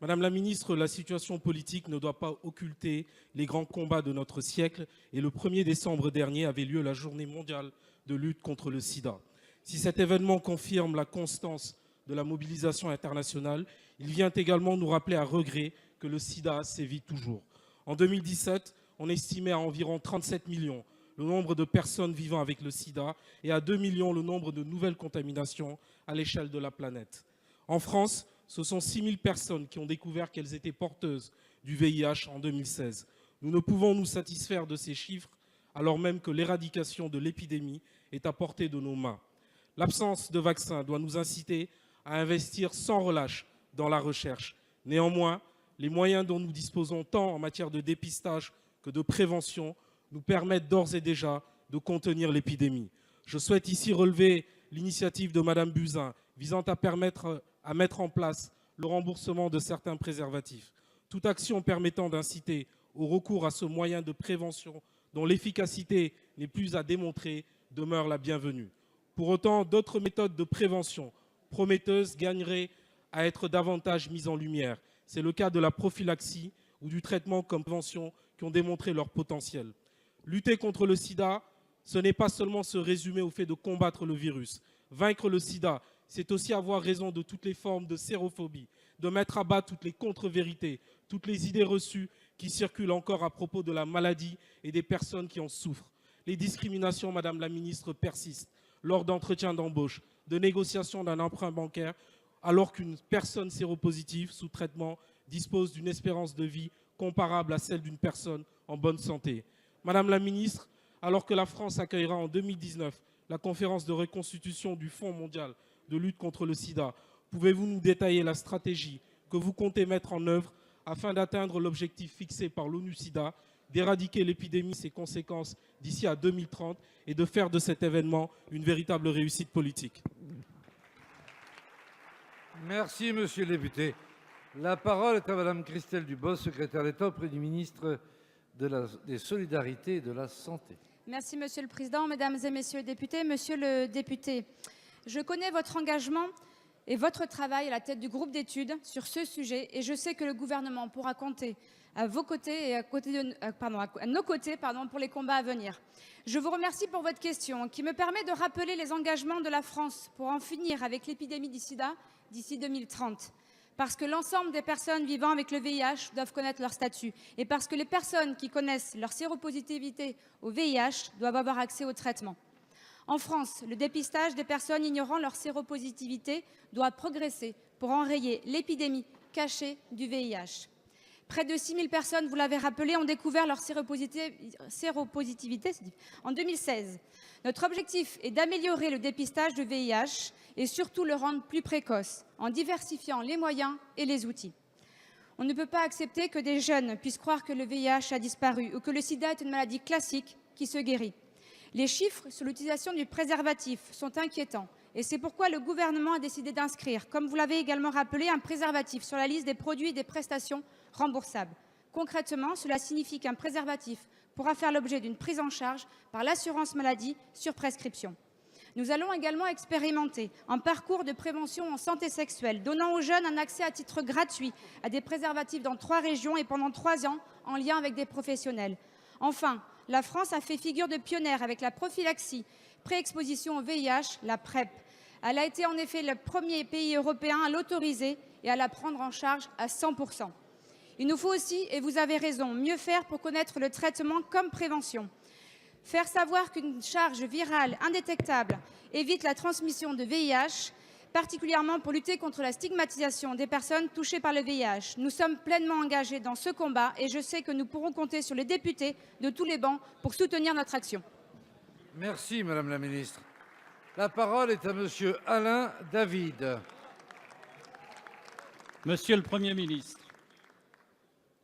Madame la ministre, la situation politique ne doit pas occulter les grands combats de notre siècle. Et le 1er décembre dernier avait lieu la journée mondiale de lutte contre le sida. Si cet événement confirme la constance de la mobilisation internationale, il vient également nous rappeler à regret que le sida sévit toujours. En 2017, on estimait à environ 37 millions le nombre de personnes vivant avec le sida et à 2 millions le nombre de nouvelles contaminations à l'échelle de la planète. En France, ce sont 6 000 personnes qui ont découvert qu'elles étaient porteuses du VIH en 2016. Nous ne pouvons nous satisfaire de ces chiffres alors même que l'éradication de l'épidémie est à portée de nos mains. L'absence de vaccins doit nous inciter à investir sans relâche dans la recherche. Néanmoins, les moyens dont nous disposons tant en matière de dépistage que de prévention nous permettent d'ores et déjà de contenir l'épidémie. Je souhaite ici relever l'initiative de Mme Buzyn visant à mettre en place le remboursement de certains préservatifs. Toute action permettant d'inciter au recours à ce moyen de prévention dont l'efficacité n'est plus à démontrer demeure la bienvenue. Pour autant, d'autres méthodes de prévention prometteuses gagneraient à être davantage mises en lumière. C'est le cas de la prophylaxie ou du traitement comme prévention qui ont démontré leur potentiel. Lutter contre le sida, ce n'est pas seulement se résumer au fait de combattre le virus. Vaincre le sida, c'est aussi avoir raison de toutes les formes de sérophobie, de mettre à bas toutes les contre-vérités, toutes les idées reçues qui circulent encore à propos de la maladie et des personnes qui en souffrent. Les discriminations, Madame la Ministre, persistent lors d'entretiens d'embauche, de négociations d'un emprunt bancaire, alors qu'une personne séropositive sous traitement dispose d'une espérance de vie comparable à celle d'une personne en bonne santé. Madame la Ministre, alors que la France accueillera en 2019 la conférence de reconstitution du Fonds mondial de lutte contre le sida, pouvez-vous nous détailler la stratégie que vous comptez mettre en œuvre afin d'atteindre l'objectif fixé par l'ONU-SIDA, d'éradiquer l'épidémie et ses conséquences d'ici à 2030 et de faire de cet événement une véritable réussite politique? Merci, Monsieur le député. La parole est à Madame Christelle Dubos, secrétaire d'État auprès du ministre des Solidarités et de la Santé. Merci, Monsieur le Président, Mesdames et Messieurs les députés. Monsieur le député, je connais votre engagement et votre travail à la tête du groupe d'études sur ce sujet et je sais que le gouvernement pourra compter à vos côtés et à nos côtés pour les combats à venir. Je vous remercie pour votre question qui me permet de rappeler les engagements de la France pour en finir avec l'épidémie du sida d'ici 2030. Parce que l'ensemble des personnes vivant avec le VIH doivent connaître leur statut et parce que les personnes qui connaissent leur séropositivité au VIH doivent avoir accès au traitement. En France, le dépistage des personnes ignorant leur séropositivité doit progresser pour enrayer l'épidémie cachée du VIH. Près de 6 000 personnes, vous l'avez rappelé, ont découvert leur séropositivité en 2016. Notre objectif est d'améliorer le dépistage du VIH et surtout le rendre plus précoce, en diversifiant les moyens et les outils. On ne peut pas accepter que des jeunes puissent croire que le VIH a disparu ou que le sida est une maladie classique qui se guérit. Les chiffres sur l'utilisation du préservatif sont inquiétants et c'est pourquoi le gouvernement a décidé d'inscrire, comme vous l'avez également rappelé, un préservatif sur la liste des produits et des prestations remboursables. Concrètement, cela signifie qu'un préservatif pourra faire l'objet d'une prise en charge par l'assurance maladie sur prescription. Nous allons également expérimenter un parcours de prévention en santé sexuelle, donnant aux jeunes un accès à titre gratuit à des préservatifs dans 3 régions et pendant 3 ans, en lien avec des professionnels. Enfin, la France a fait figure de pionnière avec la prophylaxie, pré-exposition au VIH, la PrEP. Elle a été en effet le premier pays européen à l'autoriser et à la prendre en charge à 100%. Il nous faut aussi, et vous avez raison, mieux faire pour connaître le traitement comme prévention. Faire savoir qu'une charge virale indétectable évite la transmission de VIH, particulièrement pour lutter contre la stigmatisation des personnes touchées par le VIH. Nous sommes pleinement engagés dans ce combat et je sais que nous pourrons compter sur les députés de tous les bancs pour soutenir notre action. Merci, Madame la Ministre. La parole est à Monsieur Alain David. Monsieur le Premier ministre,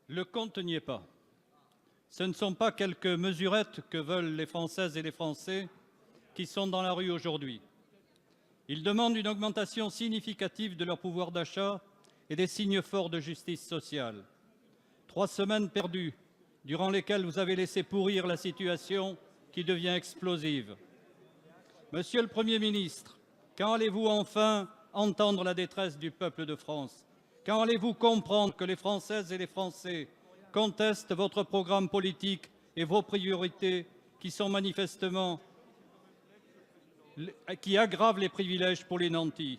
le compte n'y est pas. Ce ne sont pas quelques mesurettes que veulent les Françaises et les Français qui sont dans la rue aujourd'hui. Ils demandent une augmentation significative de leur pouvoir d'achat et des signes forts de justice sociale. 3 semaines perdues, durant lesquelles vous avez laissé pourrir la situation qui devient explosive. Monsieur le Premier ministre, quand allez-vous enfin entendre la détresse du peuple de France? Quand allez-vous comprendre que les Françaises et les Français contestent votre programme politique et vos priorités qui sont manifestement qui aggravent les privilèges pour les nantis?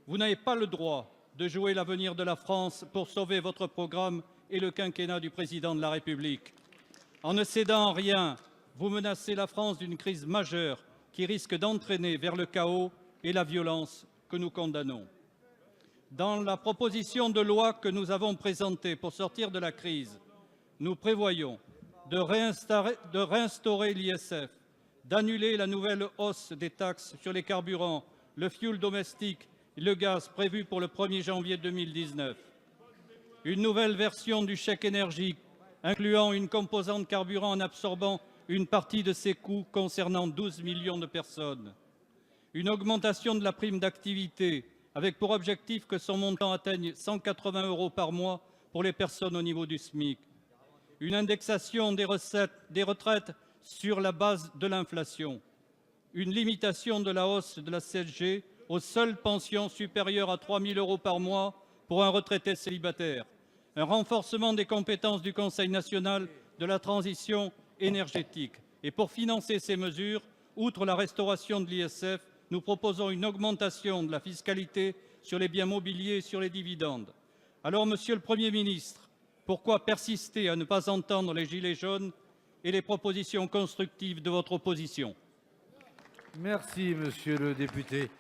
Vous n'avez pas le droit de jouer l'avenir de la France pour sauver votre programme et le quinquennat du président de la République. En ne cédant en rien, vous menacez la France d'une crise majeure qui risque d'entraîner vers le chaos et la violence que nous condamnons. Dans la proposition de loi que nous avons présentée pour sortir de la crise, nous prévoyons de réinstaurer l'ISF, d'annuler la nouvelle hausse des taxes sur les carburants, le fioul domestique et le gaz prévu pour le 1er janvier 2019. Une nouvelle version du chèque énergie incluant une composante carburant en absorbant une partie de ses coûts concernant 12 millions de personnes. Une augmentation de la prime d'activité avec pour objectif que son montant atteigne 180 € par mois pour les personnes au niveau du SMIC. Une indexation des retraites sur la base de l'inflation. Une limitation de la hausse de la CSG aux seules pensions supérieures à 3 000 € par mois pour un retraité célibataire. Un renforcement des compétences du Conseil national de la transition énergétique. Et pour financer ces mesures, outre la restauration de l'ISF, nous proposons une augmentation de la fiscalité sur les biens mobiliers et sur les dividendes. Alors, Monsieur le Premier ministre, pourquoi persister à ne pas entendre les Gilets jaunes et les propositions constructives de votre opposition? Merci, Monsieur le député.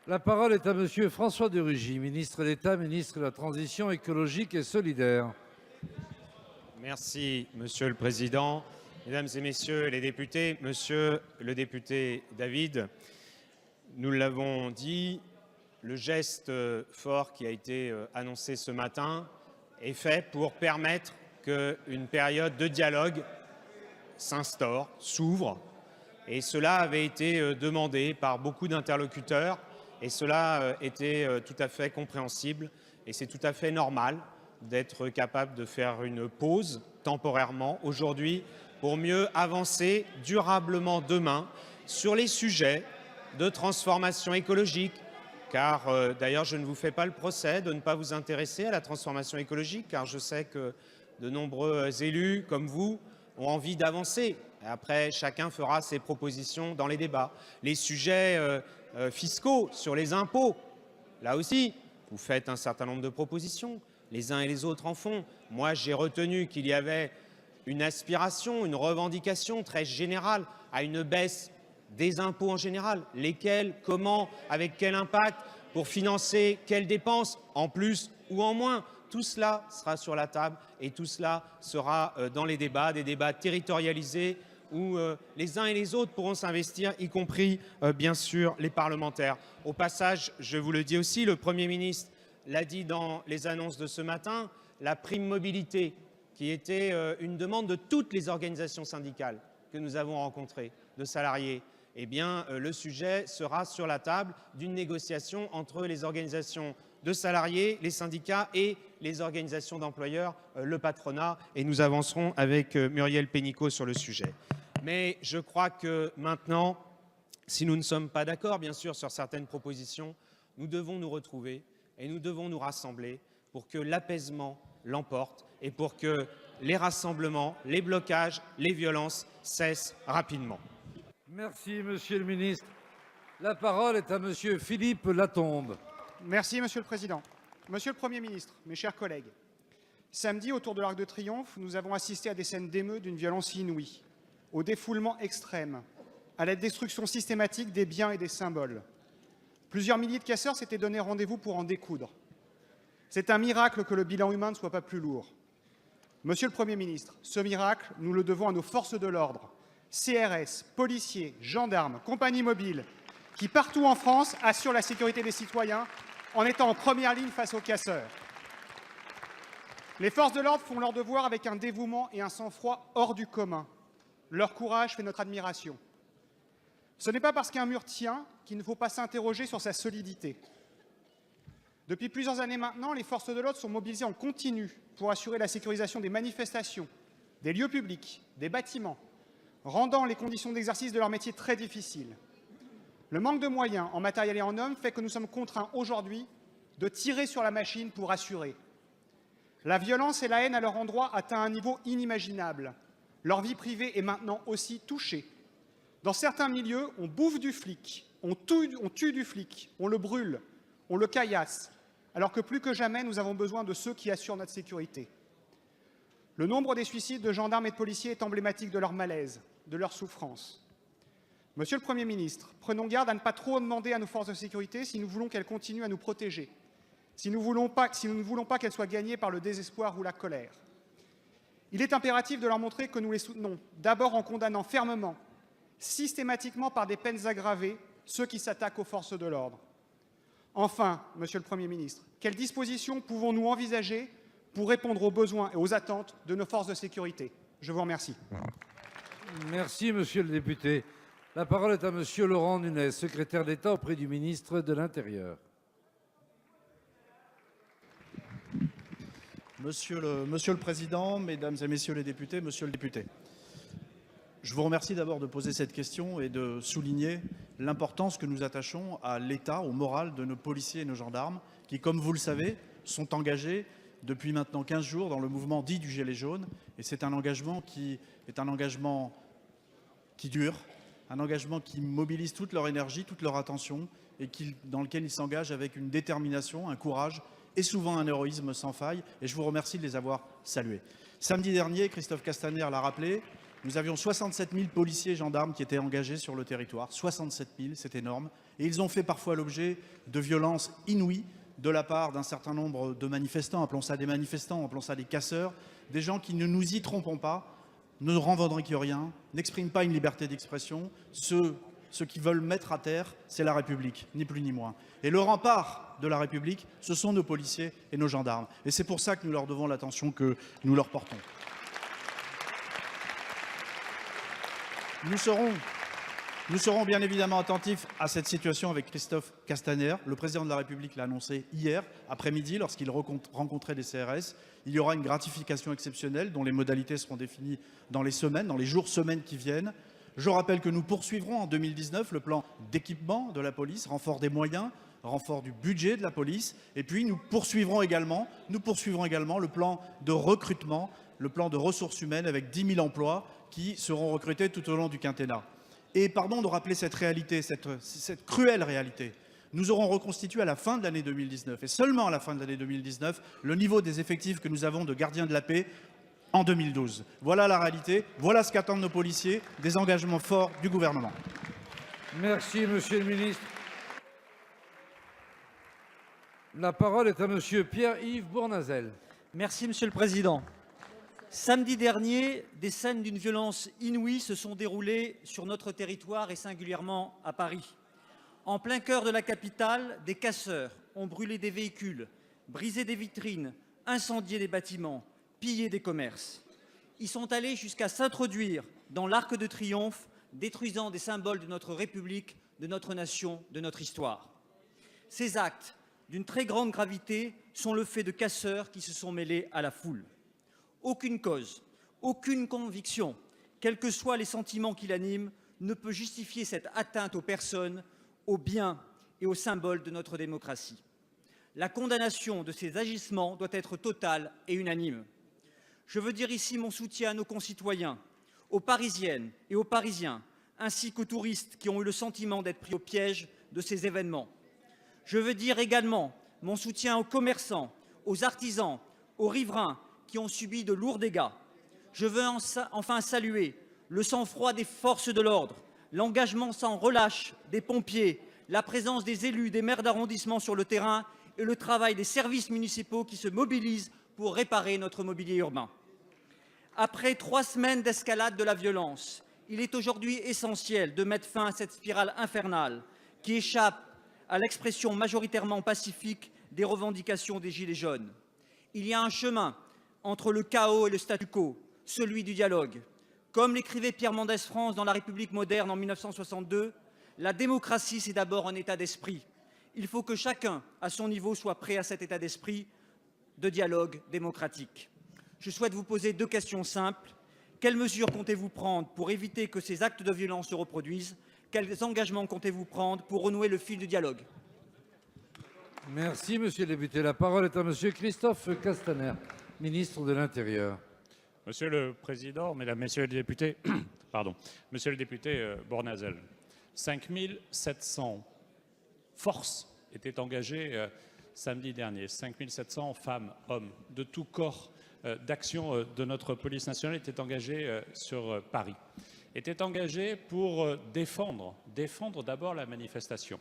La parole est à Monsieur François de Rugy, ministre d'État, ministre de la Transition écologique et solidaire. Merci, Monsieur le Président. Mesdames et Messieurs les députés, Monsieur le député David, nous l'avons dit, le geste fort qui a été annoncé ce matin est fait pour permettre qu'une période de dialogue s'instaure, s'ouvre. Et cela avait été demandé par beaucoup d'interlocuteurs et cela était tout à fait compréhensible et c'est tout à fait normal d'être capable de faire une pause temporairement aujourd'hui pour mieux avancer durablement demain sur les sujets de transformation écologique. Car d'ailleurs, je ne vous fais pas le procès de ne pas vous intéresser à la transformation écologique, car je sais que de nombreux élus comme vous ont envie d'avancer. Après, chacun fera ses propositions dans les débats. Les sujets fiscaux sur les impôts, là aussi, vous faites un certain nombre de propositions. Les uns et les autres en font. Moi, j'ai retenu qu'il y avait une aspiration, une revendication très générale à une baisse des impôts en général. Lesquels, comment, avec quel impact, pour financer quelles dépenses, en plus ou en moins. Tout cela sera sur la table et tout cela sera dans les débats, des débats territorialisés où les uns et les autres pourront s'investir, y compris, bien sûr, les parlementaires. Au passage, je vous le dis aussi, le Premier ministre l'a dit dans les annonces de ce matin, la prime mobilité, qui était une demande de toutes les organisations syndicales que nous avons rencontrées, de salariés, eh bien, le sujet sera sur la table d'une négociation entre les organisations de salariés, les syndicats et les organisations d'employeurs, le patronat, et nous avancerons avec Muriel Pénicaud sur le sujet. Mais je crois que maintenant, si nous ne sommes pas d'accord, bien sûr, sur certaines propositions, nous devons nous retrouver et nous devons nous rassembler pour que l'apaisement l'emporte et pour que les rassemblements, les blocages, les violences cessent rapidement. Merci, Monsieur le ministre. La parole est à Monsieur Philippe Latombe. Merci, Monsieur le Président. Monsieur le Premier ministre, mes chers collègues, samedi, autour de l'Arc de Triomphe, nous avons assisté à des scènes d'émeutes d'une violence inouïe, au défoulement extrême, à la destruction systématique des biens et des symboles. Plusieurs milliers de casseurs s'étaient donné rendez-vous pour en découdre. C'est un miracle que le bilan humain ne soit pas plus lourd. Monsieur le Premier ministre, ce miracle, nous le devons à nos forces de l'ordre, CRS, policiers, gendarmes, compagnies mobiles, qui partout en France assurent la sécurité des citoyens en étant en première ligne face aux casseurs. Les forces de l'ordre font leur devoir avec un dévouement et un sang-froid hors du commun. Leur courage fait notre admiration. Ce n'est pas parce qu'un mur tient qu'il ne faut pas s'interroger sur sa solidité. Depuis plusieurs années maintenant, les forces de l'ordre sont mobilisées en continu pour assurer la sécurisation des manifestations, des lieux publics, des bâtiments, rendant les conditions d'exercice de leur métier très difficiles. Le manque de moyens en matériel et en hommes fait que nous sommes contraints aujourd'hui de tirer sur la machine pour assurer. La violence et la haine à leur endroit atteignent un niveau inimaginable. Leur vie privée est maintenant aussi touchée. Dans certains milieux, on bouffe du flic, on tue du flic, on le brûle, on le caillasse, alors que plus que jamais, nous avons besoin de ceux qui assurent notre sécurité. Le nombre des suicides de gendarmes et de policiers est emblématique de leur malaise, de leur souffrance. Monsieur le Premier ministre, prenons garde à ne pas trop demander à nos forces de sécurité si nous voulons qu'elles continuent à nous protéger, si nous ne voulons pas qu'elles soient gagnées par le désespoir ou la colère. Il est impératif de leur montrer que nous les soutenons, d'abord en condamnant fermement, systématiquement par des peines aggravées, ceux qui s'attaquent aux forces de l'ordre. Enfin, Monsieur le Premier ministre, quelles dispositions pouvons-nous envisager pour répondre aux besoins et aux attentes de nos forces de sécurité? Je vous remercie. Merci, monsieur le député. La parole est à monsieur Laurent Nunez, secrétaire d'État auprès du ministre de l'Intérieur. Monsieur le Président, Mesdames et Messieurs les députés, Monsieur le député, je vous remercie d'abord de poser cette question et de souligner l'importance que nous attachons à l'état, au moral de nos policiers et nos gendarmes qui, comme vous le savez, sont engagés depuis maintenant 15 jours dans le mouvement dit du Gilet jaune. Et c'est un engagement qui dure, un engagement qui mobilise toute leur énergie, toute leur attention et dans lequel ils s'engagent avec une détermination, un courage et souvent un héroïsme sans faille. Et je vous remercie de les avoir salués. Samedi dernier, Christophe Castaner l'a rappelé, nous avions 67 000 policiers et gendarmes qui étaient engagés sur le territoire. 67 000, c'est énorme. Et ils ont fait parfois l'objet de violences inouïes de la part d'un certain nombre de manifestants, appelons ça des manifestants, appelons ça des casseurs, des gens qui, ne nous y trompons pas, ne revendiquent rien, n'expriment pas une liberté d'expression. Ceux qui veulent mettre à terre, c'est la République, ni plus ni moins. Et le rempart de la République, ce sont nos policiers et nos gendarmes. Et c'est pour ça que nous leur devons l'attention que nous leur portons. Nous serons bien évidemment attentifs à cette situation avec Christophe Castaner. Le président de la République l'a annoncé hier après-midi lorsqu'il rencontrait des CRS. Il y aura une gratification exceptionnelle dont les modalités seront définies dans les jours, semaines qui viennent. Je rappelle que nous poursuivrons en 2019 le plan d'équipement de la police, renfort des moyens, renfort du budget de la police. Et puis nous poursuivrons également le plan de recrutement, le plan de ressources humaines avec 10 000 emplois qui seront recrutés tout au long du quinquennat. Et pardon de rappeler cette réalité, cette cruelle réalité. Nous aurons reconstitué à la fin de l'année 2019, et seulement à la fin de l'année 2019, le niveau des effectifs que nous avons de gardiens de la paix en 2012. Voilà la réalité, voilà ce qu'attendent nos policiers, des engagements forts du gouvernement. Merci, monsieur le ministre. La parole est à monsieur Pierre-Yves Bournazel. Merci, monsieur le président. Samedi dernier, des scènes d'une violence inouïe se sont déroulées sur notre territoire et singulièrement à Paris. En plein cœur de la capitale, des casseurs ont brûlé des véhicules, brisé des vitrines, incendié des bâtiments, pillé des commerces. Ils sont allés jusqu'à s'introduire dans l'Arc de Triomphe, détruisant des symboles de notre République, de notre nation, de notre histoire. Ces actes, d'une très grande gravité, sont le fait de casseurs qui se sont mêlés à la foule. Aucune cause, aucune conviction, quels que soient les sentiments qui l'animent, ne peut justifier cette atteinte aux personnes, aux biens et aux symboles de notre démocratie. La condamnation de ces agissements doit être totale et unanime. Je veux dire ici mon soutien à nos concitoyens, aux Parisiennes et aux Parisiens, ainsi qu'aux touristes qui ont eu le sentiment d'être pris au piège de ces événements. Je veux dire également mon soutien aux commerçants, aux artisans, aux riverains qui ont subi de lourds dégâts. Je veux enfin saluer le sang-froid des forces de l'ordre, l'engagement sans relâche des pompiers, la présence des élus, des maires d'arrondissement sur le terrain et le travail des services municipaux qui se mobilisent pour réparer notre mobilier urbain. Après 3 semaines d'escalade de la violence Il est aujourd'hui essentiel de mettre fin à cette spirale infernale qui échappe à l'expression majoritairement pacifique des revendications des Gilets jaunes. Il y a un chemin entre le chaos et le statu quo, celui du dialogue. Comme l'écrivait Pierre Mendès France dans La République moderne en 1962, la démocratie, c'est d'abord un état d'esprit. Il faut que chacun, à son niveau, soit prêt à cet état d'esprit de dialogue démocratique. Je souhaite vous poser 2 questions simples. Quelles mesures comptez-vous prendre pour éviter que ces actes de violence se reproduisent? Quels engagements comptez-vous prendre pour renouer le fil du dialogue? Merci, monsieur le député. La parole est à monsieur Christophe Castaner, ministre de l'Intérieur. Monsieur le Président, Mesdames, Messieurs les députés, Monsieur le député Bournazel, 5700 forces étaient engagées samedi dernier. 5700 femmes, hommes, de tout corps d'action de notre police nationale étaient engagés sur Paris. Étaient engagés pour défendre d'abord la manifestation.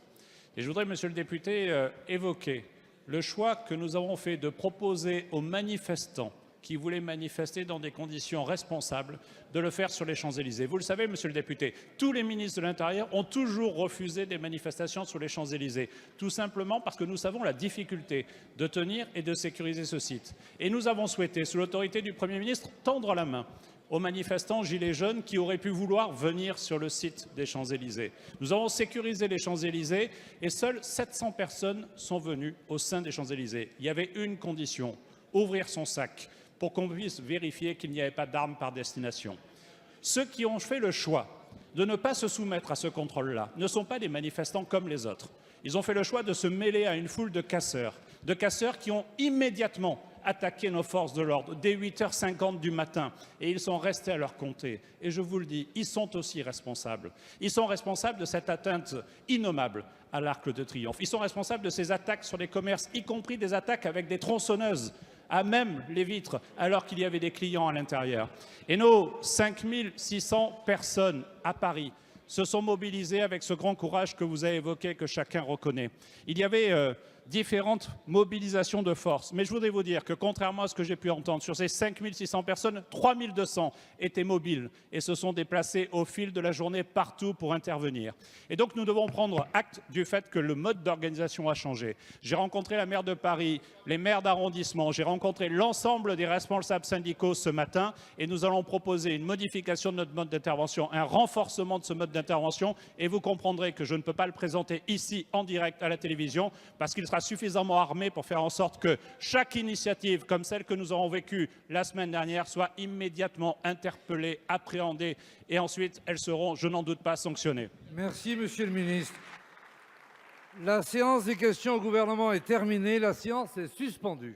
Et je voudrais, monsieur le député, évoquer le choix que nous avons fait de proposer aux manifestants qui voulaient manifester dans des conditions responsables, de le faire sur les Champs-Élysées. Vous le savez, monsieur le député, tous les ministres de l'Intérieur ont toujours refusé des manifestations sur les Champs-Élysées, tout simplement parce que nous savons la difficulté de tenir et de sécuriser ce site. Et nous avons souhaité, sous l'autorité du Premier ministre, tendre la main aux manifestants gilets jaunes qui auraient pu vouloir venir sur le site des Champs-Élysées. Nous avons sécurisé les Champs-Élysées et seules 700 personnes sont venues au sein des Champs-Élysées. Il y avait une condition, ouvrir son sac, pour qu'on puisse vérifier qu'il n'y avait pas d'armes par destination. Ceux qui ont fait le choix de ne pas se soumettre à ce contrôle-là ne sont pas des manifestants comme les autres. Ils ont fait le choix de se mêler à une foule de casseurs qui ont immédiatement attaqué nos forces de l'ordre dès 8h50 du matin, et ils sont restés à leur compter. Et je vous le dis, ils sont aussi responsables. Ils sont responsables de cette atteinte innommable à l'Arc de Triomphe. Ils sont responsables de ces attaques sur les commerces, y compris des attaques avec des tronçonneuses à même les vitres, alors qu'il y avait des clients à l'intérieur. Et nos 5600 personnes à Paris se sont mobilisées avec ce grand courage que vous avez évoqué, que chacun reconnaît. Il y avait différentes mobilisations de force. Mais je voudrais vous dire que, contrairement à ce que j'ai pu entendre, sur ces 5600 personnes, 3200 étaient mobiles et se sont déplacés au fil de la journée partout pour intervenir. Et donc, nous devons prendre acte du fait que le mode d'organisation a changé. J'ai rencontré la maire de Paris, les maires d'arrondissement, j'ai rencontré l'ensemble des responsables syndicaux ce matin et nous allons proposer une modification de notre mode d'intervention, un renforcement de ce mode d'intervention, et vous comprendrez que je ne peux pas le présenter ici en direct à la télévision parce qu'il sera suffisamment armé pour faire en sorte que chaque initiative, comme celle que nous avons vécue la semaine dernière, soit immédiatement interpellée, appréhendée, et ensuite elles seront, je n'en doute pas, sanctionnées. Merci, monsieur le ministre. La séance des questions au gouvernement est terminée. La séance est suspendue.